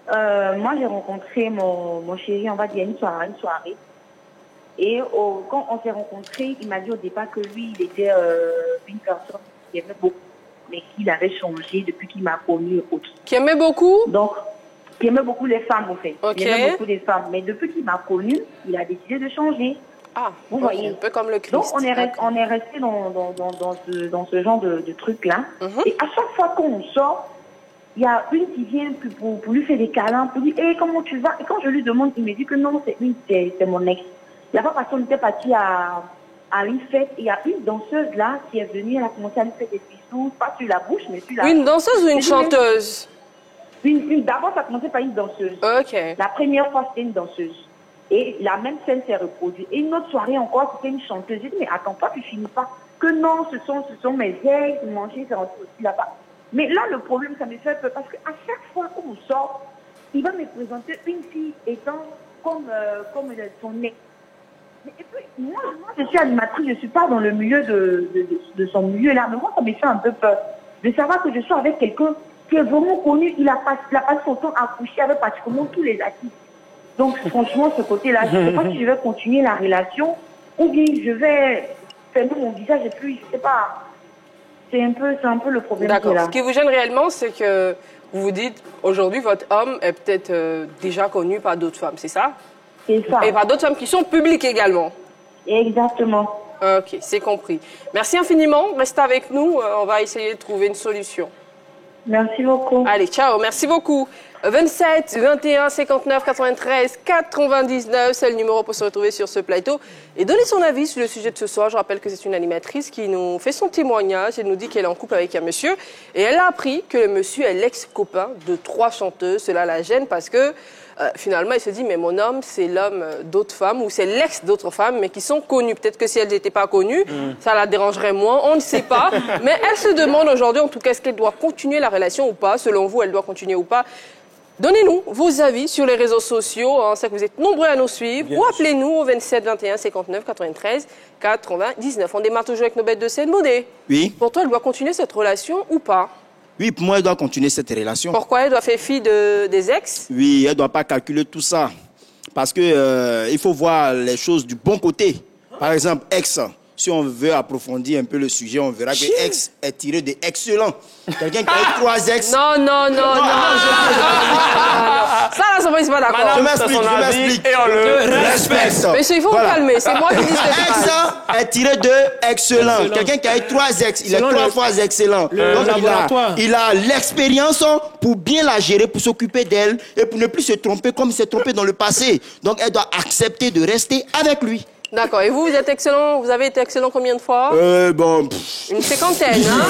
P: Moi, j'ai rencontré mon chéri, on va dire, une soirée. Et quand on s'est rencontrés, il m'a dit au départ que lui, il était une personne qui aimait beaucoup, mais qu'il avait changé depuis qu'il m'a connu.
A: Qui aimait beaucoup?
P: Donc, qui aimait beaucoup les femmes, en fait.
A: Ok.
P: Il aimait beaucoup les femmes. Mais depuis qu'il m'a connu, il a décidé de changer.
A: Ah,
P: vous voyez.
A: Un peu comme le Christ.
P: Donc, on est resté dans ce genre de truc-là. Et à chaque fois qu'on sort, il y a une qui vient pour lui faire des câlins, pour lui dire, comment tu vas? Et quand je lui demande, il me dit que non, c'est mon ex. La fois parce qu'on était parti à une fête, il y a une danseuse là qui est venue, elle a commencé à lui faire des bisous, pas sur la bouche, mais sur la...
A: Une danseuse ou une chanteuse?
P: D'abord, ça a commencé par une danseuse.
A: Ok.
P: La première fois, c'était une danseuse. Et la même scène s'est reproduite. Et une autre soirée encore, c'était une chanteuse. J'ai dit, mais attends pas, tu finis pas. Que non, ce sont mes ex, manger, c'est aussi là-bas. Mais là, le problème, ça me fait peur parce qu'à chaque fois qu'on sort, il va me présenter une fille étant comme son ex. Et puis, moi, je suis animatrice, je ne suis pas dans le milieu de son milieu là. Mais moi, ça me fait un peu peur de savoir que je suis avec quelqu'un qui est vraiment connu. Il a passé son temps à coucher avec pratiquement tous les artistes. Donc, franchement, ce côté-là, je ne sais pas si je vais continuer la relation ou bien je vais fermer mon visage et puis, je ne sais pas. C'est un peu le problème.
A: D'accord.
P: Là.
A: Ce qui vous gêne réellement, c'est que vous vous dites, aujourd'hui, votre homme est peut-être déjà connu par d'autres femmes, c'est ça?
P: C'est ça.
A: Et par d'autres femmes qui sont publiques également.
P: Exactement.
A: Ok, c'est compris. Merci infiniment. Restez avec nous. On va essayer de trouver une solution.
P: Merci beaucoup.
A: Allez, ciao. Merci beaucoup. 27 21 59 93 99, c'est le numéro pour se retrouver sur ce plateau et donner son avis sur le sujet de ce soir. Je rappelle que c'est une animatrice qui nous fait son témoignage. Elle nous dit qu'elle est en couple avec un monsieur et elle a appris que le monsieur est l'ex-copain de 3 chanteuses. Cela la gêne parce que finalement, elle se dit, mais mon homme, c'est l'homme d'autres femmes ou c'est l'ex d'autres femmes, mais qui sont connues. Peut-être que si elles n'étaient pas connues, ça la dérangerait moins, on ne sait pas. Mais elle se demande aujourd'hui, en tout cas, est-ce qu'elle doit continuer la relation ou pas? Selon vous, elle doit continuer ou pas? Donnez-nous vos avis sur les réseaux sociaux. On sait que vous êtes nombreux à nous suivre. Ou appelez-nous au 27 21 59 93 99. On démarre toujours avec nos bêtes de scène. Modé.
D: Oui.
A: Pour toi, elle doit continuer cette relation ou pas?
D: Oui, pour moi, elle doit continuer cette relation.
A: Pourquoi? Elle doit faire fi des ex?
D: Oui, elle ne doit pas calculer tout ça. Parce que il faut voir les choses du bon côté. Par exemple, ex. Si on veut approfondir un peu le sujet, on verra que ex est tiré de excellent. Quelqu'un qui a eu 3 ex.
A: Non. Ça, là, ça va, c'est pas d'accord.
D: Je m'explique.
C: Et on le respecte.
A: Mais il faut vous calmer. C'est moi qui dis cette
D: phrase. Ex est tiré de excellent. Quelqu'un qui a eu 3 ex, il est 3 fois excellent. Donc, il a l'expérience pour bien la gérer, pour s'occuper d'elle et pour ne plus se tromper comme il s'est trompé dans le passé. Donc, elle doit accepter de rester avec lui.
A: D'accord. Et vous êtes excellent? Vous avez été excellent combien de fois? Une cinquantaine, hein?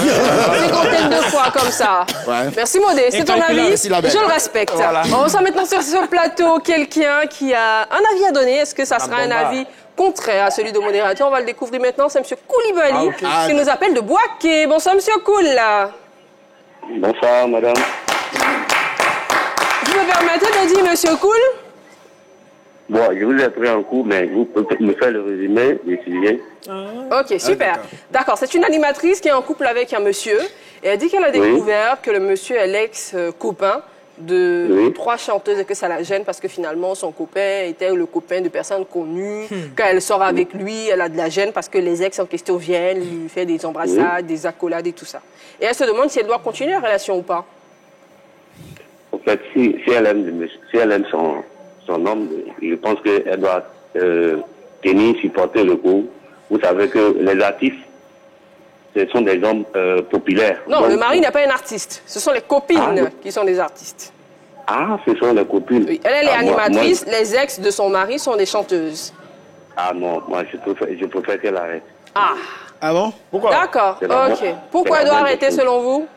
A: Une cinquantaine de fois comme ça.
D: Ouais.
A: Merci Modé. C'est ton avis? Je le respecte. Voilà. On reçoit maintenant sur ce plateau quelqu'un qui a un avis à donner. Est-ce que ça sera un avis contraire à celui de modérateur. On va le découvrir maintenant. C'est M. Koulibaly qui nous appelle de Bouaké. Bonsoir, M. Koul.
Q: Bonsoir, madame.
A: Vous me permettez de dire M. Koul?
Q: Bon, je vous ai pris en cours, mais vous pouvez me faire le résumé des sujets.
A: Ok, super. D'accord, c'est une animatrice qui est en couple avec un monsieur. Et elle dit qu'elle a découvert que le monsieur est l'ex-copain de 3 chanteuses et que ça la gêne parce que finalement son copain était le copain de personnes connues. Quand elle sort avec lui, elle a de la gêne parce que les ex en question viennent lui faire des embrassades, des accolades et tout ça. Et elle se demande si elle doit continuer la relation ou pas.
Q: En fait, si elle aime son homme, je pense qu'elle doit tenir, supporter le coup. Vous savez que les artistes, ce sont des hommes populaires.
A: Non,
Q: donc,
A: le mari n'est pas un artiste. Ce sont les copines qui sont des artistes.
Q: Ah, ce sont les copines.
A: Oui. Elle est animatrice. Les ex de son mari sont des chanteuses.
Q: Ah non, moi je préfère qu'elle arrête.
D: Ah bon?
Q: Pourquoi?
A: D'accord, ok. Pourquoi elle doit arrêter selon vous?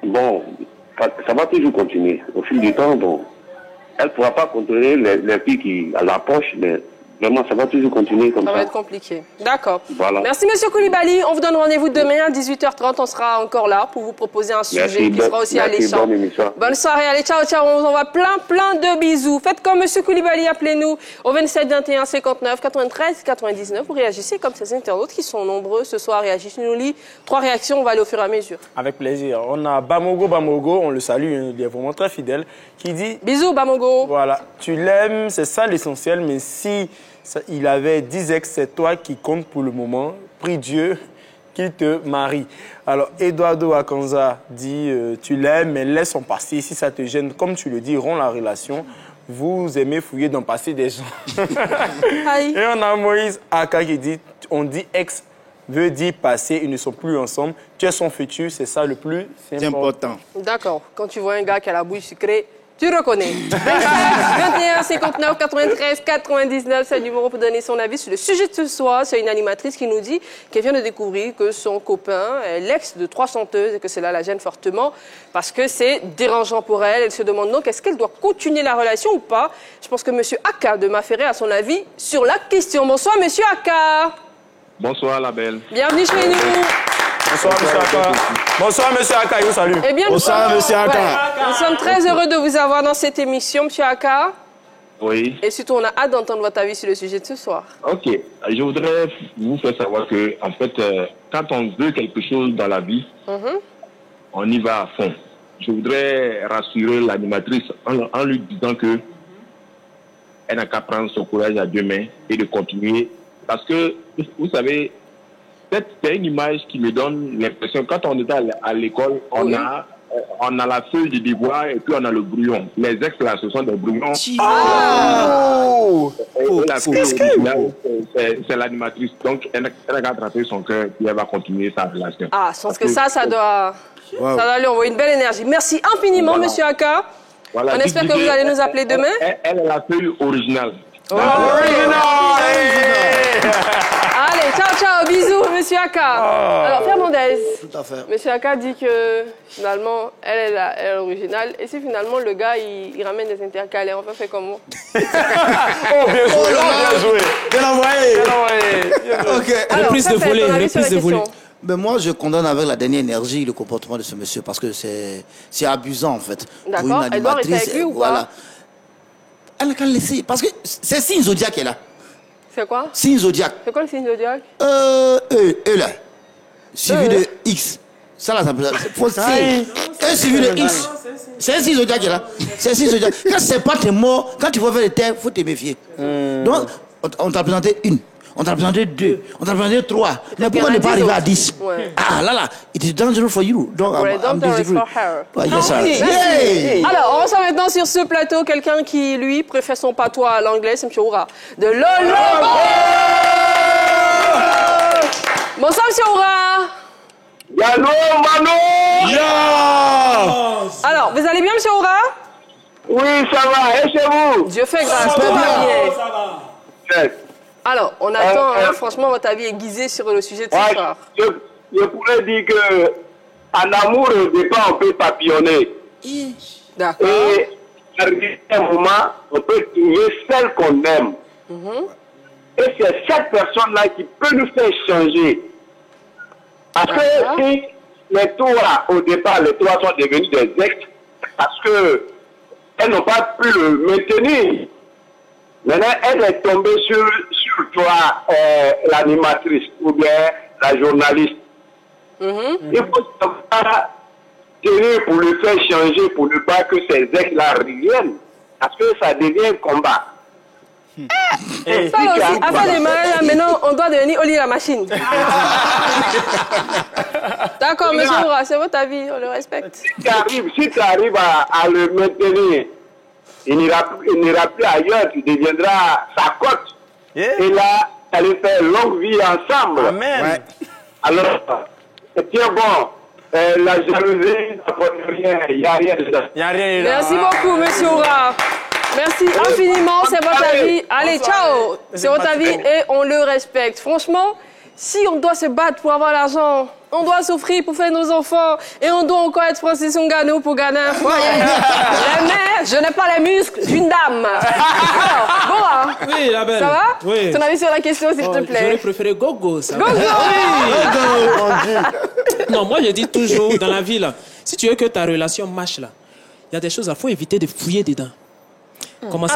Q: Bon, ça va toujours continuer. Au fil du temps, bon, elle ne pourra pas contrôler les filles qui l'approchent, mais vraiment, ça va toujours continuer comme ça.
A: Ça va être compliqué. D'accord.
Q: Voilà.
A: Merci, M. Koulibaly. On vous donne rendez-vous demain à 18h30. On sera encore là pour vous proposer un sujet qui sera aussi alléchant. Bonne soirée. Allez, ciao, ciao. On vous envoie plein de bisous. Faites comme M. Koulibaly. Appelez-nous au 27 21 59 93 99. Vous réagissez comme ces internautes qui sont nombreux ce soir. Réagissez. Nous lit 3 réactions. On va aller au fur et à mesure.
C: Avec plaisir. On a Bamogo, on le salue, il est vraiment très fidèle, qui dit...
A: Bisous, Bamogo.
C: Voilà. Tu l'aimes, c'est ça l'essentiel, mais si... il avait 10 ex, c'est toi qui compte pour le moment. Prie Dieu qu'il te marie. Alors, Eduardo Akanza dit tu l'aimes, mais laisse son passé. Si ça te gêne, comme tu le dis, romps la relation. Vous aimez fouiller dans le passé des gens. Et on a Moïse Aka qui dit on dit ex veut dire passé, ils ne sont plus ensemble. Tu es son futur, c'est ça le plus important.
A: D'accord. Quand tu vois un gars qui a la bouille sucrée, tu reconnais. 21 59 93 99, c'est le numéro pour donner son avis sur le sujet de ce soir. C'est une animatrice qui nous dit qu'elle vient de découvrir que son copain est l'ex de 3 chanteuses et que cela la gêne fortement parce que c'est dérangeant pour elle. Elle se demande donc est-ce qu'elle doit continuer la relation ou pas. Je pense que M. Aka de Maféré a son avis sur la question. Bonsoir M. Aka.
R: Bonsoir la belle.
A: Bienvenue chez nous.
C: Bonsoir, M. Aka. Bonsoir, M. Aka. Je vous salue.
A: Eh bien,
R: bonsoir, M. Aka.
A: Ouais. Nous sommes très heureux de vous avoir dans cette émission, M. Aka.
R: Oui.
A: Et surtout, on a hâte d'entendre votre avis sur le sujet de ce soir.
R: Ok. Je voudrais vous faire savoir que, en fait, quand on veut quelque chose dans la vie, on y va à fond. Je voudrais rassurer l'animatrice en lui disant que elle n'a qu'à prendre son courage à deux mains et de continuer. Parce que, vous savez, c'est une image qui me donne l'impression, quand on était à l'école, on a la feuille de devoir et puis on a le brouillon. Les ex là, ce sont des brouillons. C'est l'animatrice. Donc, elle a attrapé son cœur et elle va continuer sa relation.
A: Ah, je pense que ça doit lui envoyer une belle énergie. Merci infiniment, M. Aka.
R: Voilà.
A: On espère que vous allez nous appeler demain.
R: Elle est la feuille originale.
A: Allez, ciao, bisous, M. Aka. Alors, Fernandez.
D: Tout à fait.
A: M. Aka dit que finalement, elle est l'originale. Et si finalement le gars, il ramène des intercalaires, on va faire comment?
C: Bien joué.
D: Bien envoyé.
B: Ok.
A: Reprise de volet.
B: Ben moi, je condamne avec la dernière énergie le comportement de ce monsieur parce que c'est abusant en fait.
A: D'accord. Elle doit rester avec lui ou quoi?
B: Elle n'a qu'à le laisser parce que c'est signe zodiac qui est là.
A: C'est quoi?
B: Signe zodiac.
A: C'est quoi le signe zodiac?
B: E là. Suivi de X. Ça là, ça peut être. Suivi de X. C'est un signe zodiac qui est là. C'est un signe zodiac. Quand c'est pas tes mots, quand tu vas faire les terres, il faut te méfier. Donc, on t'a présenté 1. On t'a présenté 2, on t'a présenté 3. Mais pourquoi ne pas arriver à 10? Ah là, it is dangerous for you. Donc, I'm
A: for her.
B: Yes,
A: alors, on ressent maintenant sur ce plateau quelqu'un qui, lui, préfère son patois à l'anglais, c'est M. Oura. De Lolo. Bonsoir, M. Oura.
R: Yallo, Mano.
A: Alors, vous allez bien, M. Oura?
R: Oui, ça va. Et chez vous?
A: Dieu fait grâce, tout va bien. Alors, on attend, franchement, votre avis aiguisé sur le sujet de ce soir.
R: Je pourrais dire que en amour, au départ, on peut papillonner.
A: D'accord.
R: Et à un moment, on peut trouver celle qu'on aime.
S: Et c'est cette personne-là qui peut nous faire changer. Parce que si les trois, au départ, les trois sont devenus des ex, parce qu'elles n'ont pas pu le maintenir. Maintenant, elle est tombée sur toi, l'animatrice, ou bien la journaliste. Il faut savoir tenir pour le faire changer, pour ne pas que ces ex-là reviennent. Parce que ça devient un combat.
A: Ça aussi, après les mariages, maintenant, on doit devenir Oli la machine. D'accord, monsieur Moura, c'est votre avis, on le respecte.
S: Si tu arrives à le maintenir, il n'ira plus ailleurs, tu deviendras sa cote. Et là, allez faire longue vie ensemble.
C: Amen.
S: Ouais. Alors, tiens bon, la jalousie, ça ne rien, il n'y a rien dedans.
A: Merci beaucoup, monsieur Moura. Merci infiniment, c'est votre avis. Allez, ciao. C'est votre avis et on le respecte. Franchement, si on doit se battre pour avoir l'argent, on doit souffrir pour faire nos enfants et on doit encore être Francis Ngannou pour gagner un foyer. Mais je n'ai pas les muscles d'une dame. Alors, Bora,
E: oui, la belle.
A: Ça va?
E: Oui.
A: Ton avis sur la question, s'il te plaît?
E: J'aurais préféré Gogo, ça.
A: Gogo!
E: Oui. Non, moi je dis toujours, dans la vie, là, si tu veux que ta relation marche, là, il y a des choses, il faut éviter de fouiller dedans.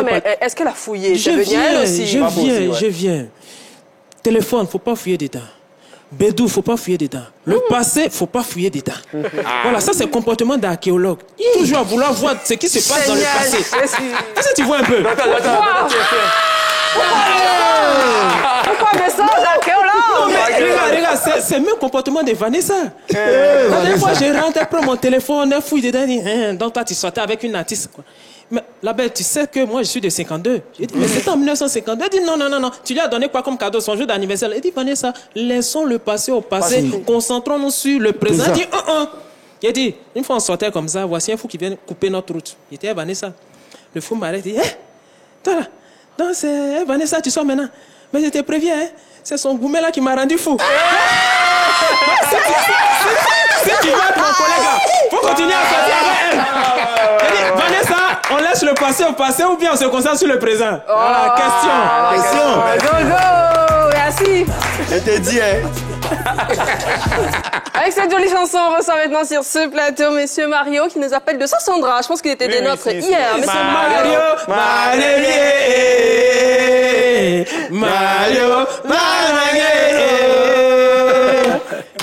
A: Mais est-ce qu'elle a fouillé? Je
E: viens. Téléphone, faut pas fouiller dedans. Bédou, faut pas fouiller dedans. Le passé, faut pas fouiller dedans. Voilà, ça c'est le comportement d'archéologue. Toujours à vouloir voir ce qui se passe dans le passé. Qu'est-ce que tu vois un peu?
A: Pourquoi me sens l'archéologue?
E: Regarde, c'est le même comportement de Vanessa. La dernière fois, je rentre, elle prend mon téléphone, elle fouille dedans, elle dit, donc toi tu sortais avec une artiste, quoi. Mais la belle, tu sais que moi je suis de 52. J'ai dit, mais c'était en 1952. Elle dit, non. Tu lui as donné quoi comme cadeau, son jour d'anniversaire? Elle dit, Vanessa, laissons le passé au passé, concentrons-nous sur le présent. Elle dit, Il dit, une fois on sortait comme ça, voici un fou qui vient couper notre route. Il était Vanessa. Le fou m'arrête, il dit, toi là, donc c'est Vanessa, tu sors maintenant. Mais je te préviens, c'est son gourmet là qui m'a rendu fou. Si tu veux être mon collègue, faut continuer à sortir avec elle. Vanessa, on laisse le passé au passé ou bien on se concentre sur le présent? Voilà, question.
A: Go, merci.
D: Je te dis,
A: Avec cette jolie chanson, on reçoit maintenant sur ce plateau Monsieur Mario qui nous appelle de Sassandra. Je pense qu'il était des nôtres hier. Monsieur
E: Mario.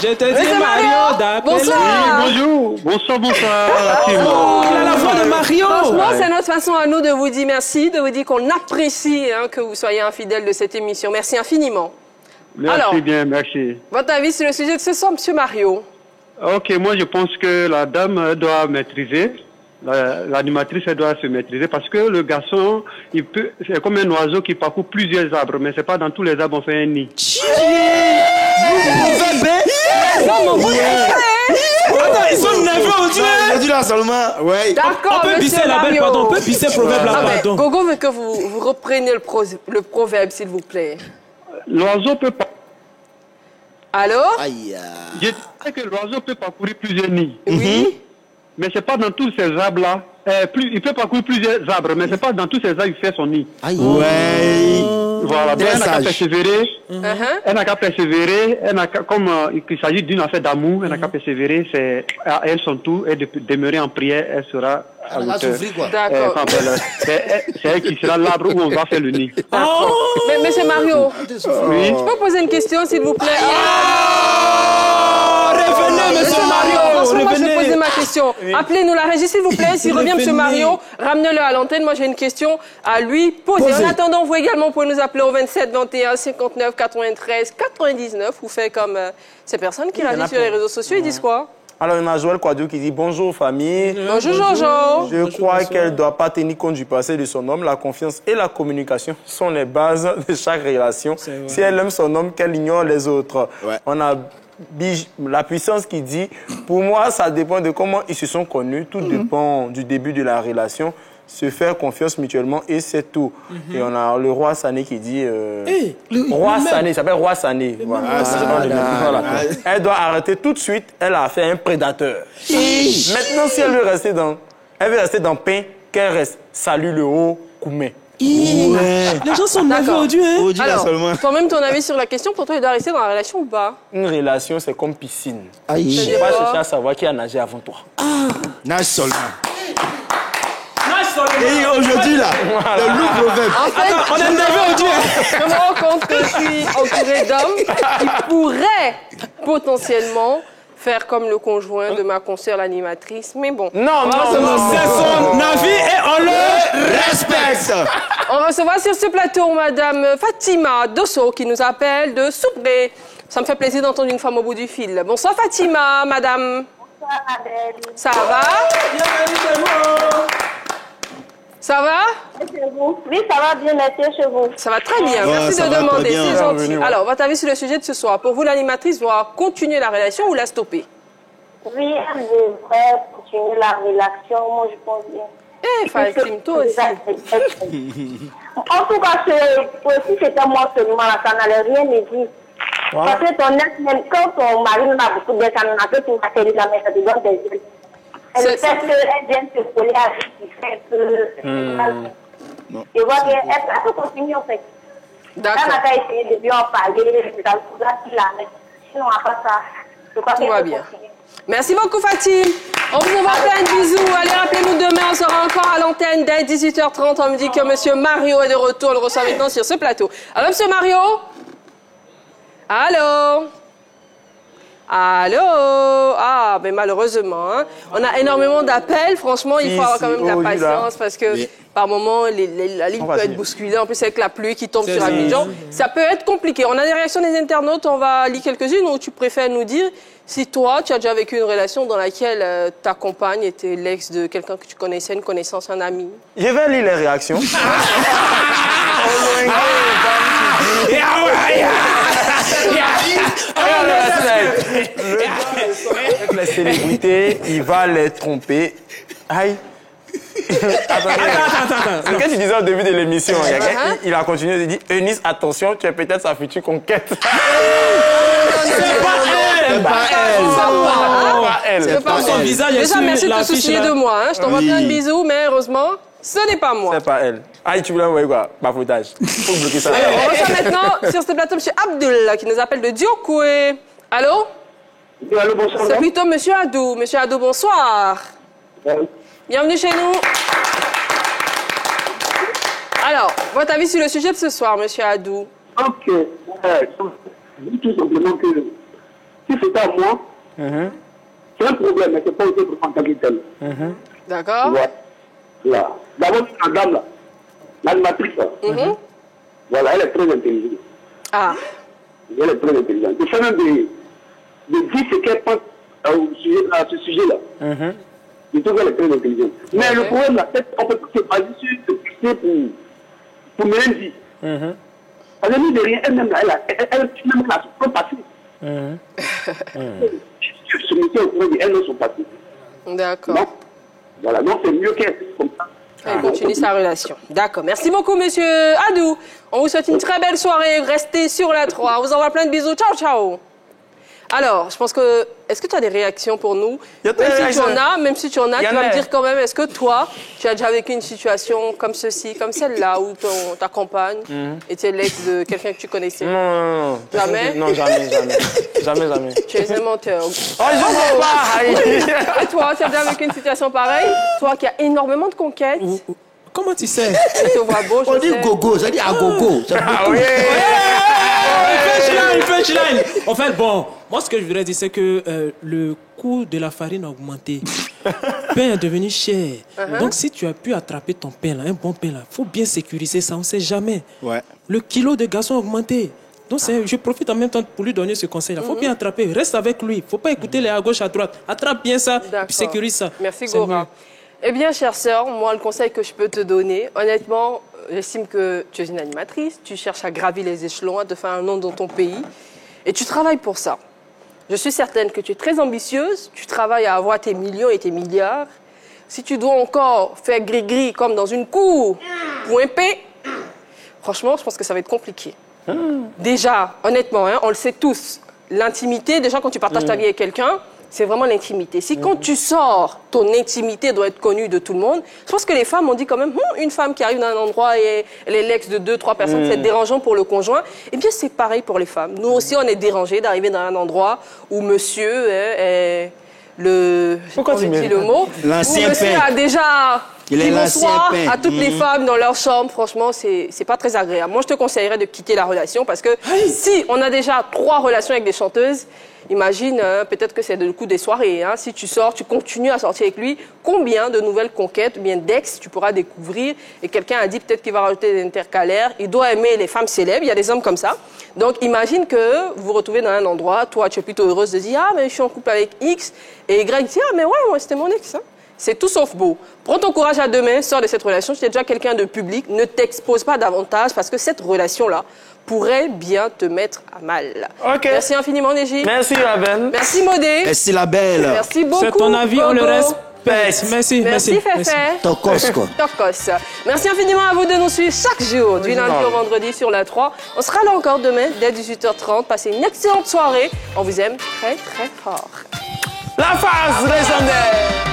E: Je te dis Mario d'appeler.
A: Bonsoir.
T: Bonsoir.
E: Il a la voix de Mario.
A: Franchement, c'est notre façon à nous de vous dire merci, de vous dire qu'on apprécie que vous soyez un fidèle de cette émission. Merci infiniment.
T: Merci bien, merci.
A: Votre avis sur le sujet de ce soir, Monsieur Mario?
T: Ok, moi je pense que la dame doit maîtriser. L'animatrice doit se maîtriser parce que le garçon, c'est comme un oiseau qui parcourt plusieurs arbres, mais c'est pas dans tous les arbres on fait un nid.
E: Ils sont nerveux aujourd'hui.
D: Je dis là seulement, ouais.
A: D'accord,
E: on peut bisser la belle, pardon. On peut bisser le proverbe là, pardon.
A: Gogo veut que vous repreniez le proverbe, s'il vous plaît.
T: L'oiseau peut pas.
A: Alors?
T: Je sais que l'oiseau peut parcourir plusieurs nids.
A: Oui.
T: Mais c'est pas dans tous ces arbres-là. Il peut parcourir plusieurs arbres, mais c'est pas dans tous ces arbres qu'il fait son nid.
D: Ouais.
T: Voilà, donc elle n'a qu'à persévérer. Elle n'a qu'à persévérer. Comme il s'agit d'une affaire d'amour, elle n'a qu'à persévérer. C'est à elle son tour et de demeurer en prière, elle sera à l'auteur.
A: D'accord.
T: C'est elle qui sera l'arbre où on va faire le nid.
A: Mais Monsieur Mario,
T: oui.
A: je peux poser une question, s'il vous plaît?
E: Revenez, Monsieur Mario.
A: Moi, je vais poser ma question. Appelez-nous la régie, s'il vous plaît. S'il revient, Monsieur Mario, ramenez-le à l'antenne. Moi, j'ai une question à lui poser. En attendant, vous également pouvez nous appeler au 27 21 59 93 99. Vous faites comme ces personnes qui l'ont dit sur les réseaux sociaux. Ils disent quoi?
C: Alors, il y a Joël Quadou qui dit bonjour famille.
A: Bonjour Jojo.
C: Je crois qu'elle ne doit pas tenir compte du passé de son homme. La confiance et la communication sont les bases de chaque relation. Si elle aime son homme, qu'elle ignore les autres. Ouais. On a la puissance qui dit, pour moi, ça dépend de comment ils se sont connus. Tout dépend du début de la relation. Se faire confiance mutuellement et c'est tout. Et on a le roi Sané qui dit... roi Sané, il s'appelle roi Sané. Voilà. Elle doit arrêter tout de suite. Elle a fait un prédateur. Maintenant, si elle veut rester dans pain, qu'elle reste. Salut le haut Koumé.
E: Les gens sont nerveux aujourd'hui. Hein.
A: Alors, toi-même, ton avis sur la question, pour toi, il doit rester dans la relation ou pas?
C: Une relation, c'est comme piscine.
B: Aïe.
C: Tu vas chercher à savoir qui a nagé avant toi.
B: Nage seulement.
D: Et aujourd'hui, là, le loup proverbe.
A: En fait,
E: on est nerveux aujourd'hui.
A: Je me rends compte que je suis entourée d'hommes qui pourraient potentiellement faire comme le conjoint de ma consoeur, l'animatrice. Mais bon.
C: Non,
E: c'est son avis et on le
B: respecte.
A: On va recevoir sur ce plateau Madame Fatima Dosso qui nous appelle de Soubré. Ça me fait plaisir d'entendre une femme au bout du fil. Bonsoir Fatima, madame.
U: Bonsoir, Adèle.
A: Ça va?
U: Bienvenue chez vous.
A: Ça va?
U: Oui, ça va bien, merci chez vous.
A: Ça va très bien, merci de demander, c'est gentil. Alors, votre avis sur le sujet de ce soir. Pour vous, l'animatrice doit continuer la relation ou la stopper?
U: Oui, elle devrait continuer la relation, moi je pense bien.
A: Fatim, toi aussi.
U: En tout cas, si c'était moi seulement, ça n'allait rien me dire. Parce que ton ex, même quand ton mari n'a beaucoup de ça n'a que tu vas te jamais, ça te donne des yeux. Elle fait qu'elle vient se coller avec qui fait que... Tu vois qu'elle peut continuer en fait.
A: D'accord.
U: Elle n'a qu'à essayer de bien en parler, c'est dans le programme qu'il a. Sinon, à part ça, je crois
A: tout
U: qu'elle
A: va
U: peut
A: bien.
U: continuer.
A: Merci beaucoup Fatim. On vous envoie plein de bisous. Allez, rappelez-nous demain, on sera encore à l'antenne dès 18h30. On me dit que Monsieur Mario est de retour. On le reçoit maintenant sur ce plateau. Alors, Monsieur Mario? Allô? Allô? Ah, mais malheureusement, hein, on a énormément d'appels. Franchement, il faut avoir quand même de la patience parce que par moment, la ligne peut être bousculée. En plus, avec la pluie qui tombe sur Abidjan, ça peut être compliqué. On a des réactions des internautes. On va lire quelques-unes où tu préfères nous dire si toi, tu as déjà vécu une relation dans laquelle ta compagne était l'ex de quelqu'un que tu connaissais, une connaissance, un ami.
C: Je vais lire les réactions. Avec les célébrités, il va les tromper. Aïe. Attends. Ce que tu disais au début de l'émission, il a continué de dire Eunice, attention, tu es peut-être sa future conquête.
A: C'est pas elle.
E: C'est pas son visage.
A: Déjà, merci de te soucier de moi. Je t'envoie plein de bisous, mais heureusement, ce n'est pas moi.
C: C'est pas elle. Aïe, tu voulais envoyer quoi? Bafoutage. Faut bloquer ça.
A: Alors, on reçoit maintenant sur ce plateau M. Abdul qui nous appelle de Diokoué. Allô?
U: Oui, allô, bonsoir.
A: C'est plutôt M. Adou. M. Adou, bonsoir. Bienvenue chez nous. Alors, votre avis sur le sujet de ce soir, M. Adou?
U: Ok. Je dis tout simplement que si c'était à moi, c'est un problème, mais c'est pas aussi pour fantasmer tel.
A: D'accord.
U: Voilà. D'abord, la dame, là, l'animatrice, voilà, elle est très intelligente.
A: Ah.
U: Elle est très intelligente. Il faut même de dire ce qu'elle pense à ce sujet-là. Je trouve qu'elle est très intelligente. Mais le problème, là, c'est qu'on peut pas se baser sur ce succès pour me dire. Parce que nous, de rien, elle-même, elle même là, son propre passé. Ce monsieur, on pourrait dire, elle, son passé.
A: D'accord.
U: Voilà, donc c'est mieux qu'elle comme ça.
A: Elle continue sa relation. D'accord. Merci beaucoup, monsieur Adou. On vous souhaite une très belle soirée. Restez sur la 3. On vous envoie plein de bisous. Ciao, ciao. Alors, je pense que... Est-ce que tu as des réactions pour nous? Même si tu en as, tu vas me dire quand même, est-ce que toi, tu as déjà vécu une situation comme ceci, comme celle-là, où ta compagne était l'ex de quelqu'un que tu connaissais?
C: Non.
A: Jamais?
C: Non, jamais.
A: Tu es un menteur.
C: Oh, je ne sais pas.
A: Et toi, tu as déjà vécu une situation pareille? Toi qui as énormément de conquêtes?
E: Comment tu sais?
A: Je te vois beau, je sais.
B: On dit gogo, ça dit à gogo.
E: Punchline. En fait, bon, moi ce que je voudrais dire, c'est que le coût de la farine a augmenté. Le pain est devenu cher. Donc si tu as pu attraper ton pain, là, un bon pain, il faut bien sécuriser ça, on ne sait jamais. Le kilo de gazon a augmenté. Donc je profite en même temps pour lui donner ce conseil-là. Il faut bien attraper, reste avec lui. Il ne faut pas écouter les à gauche, à droite. Attrape bien ça, puis sécurise ça.
A: Merci Gora. Eh bien, chère sœur, moi, le conseil que je peux te donner, honnêtement, j'estime que tu es une animatrice, tu cherches à gravir les échelons, à te faire un nom dans ton pays, et tu travailles pour ça. Je suis certaine que tu es très ambitieuse, tu travailles à avoir tes millions et tes milliards. Si tu dois encore faire gris-gris comme dans une cour pour un P, franchement, je pense que ça va être compliqué. Déjà, honnêtement, on le sait tous, l'intimité, déjà quand tu partages ta vie avec quelqu'un, c'est vraiment l'intimité. Si quand tu sors, ton intimité doit être connue de tout le monde, je pense que les femmes ont dit quand même, une femme qui arrive dans un endroit et elle est l'ex de 2-3 personnes, c'est dérangeant pour le conjoint. Eh bien, c'est pareil pour les femmes. Nous aussi, on est dérangés d'arriver dans un endroit où monsieur est
C: Pourquoi tu
A: dis le mot,
B: l'ancien
A: monsieur
B: père.
A: a déjà...
B: Il est
A: bonsoir
B: l'ancien
A: à toutes les femmes dans leur chambre. Franchement, c'est pas très agréable. Moi, je te conseillerais de quitter la relation parce que si on a déjà 3 relations avec des chanteuses, imagine, peut-être que c'est le coup des soirées. Hein. Si tu sors, tu continues à sortir avec lui, combien de nouvelles conquêtes, bien d'ex, tu pourras découvrir. Et quelqu'un a dit peut-être qu'il va rajouter des intercalaires. Il doit aimer les femmes célèbres. Il y a des hommes comme ça. Donc, imagine que vous vous retrouvez dans un endroit, toi, tu es plutôt heureuse de dire « Ah, mais je suis en couple avec X. » Et Y dit « Ah, mais ouais, moi, c'était mon ex. Hein. » C'est tout sauf beau. Prends ton courage à deux mains, sors de cette relation. Si tu es déjà quelqu'un de public, ne t'expose pas davantage parce que cette relation-là pourrait bien te mettre à mal.
C: Ok.
A: Merci infiniment, Neji.
C: Merci, Raven.
A: Merci, Modé.
B: Merci, la belle.
A: Merci beaucoup.
E: C'est ton avis, on le
A: Gogo.
E: respecte. Merci.
A: Merci, Féfé.
B: Tokos, quoi.
A: Tokos. Merci infiniment à vous de nous suivre chaque jour, du lundi au vendredi sur la 3. On sera là encore demain, dès 18h30. Passez une excellente soirée. On vous aime très, très fort.
C: La phase légendaire.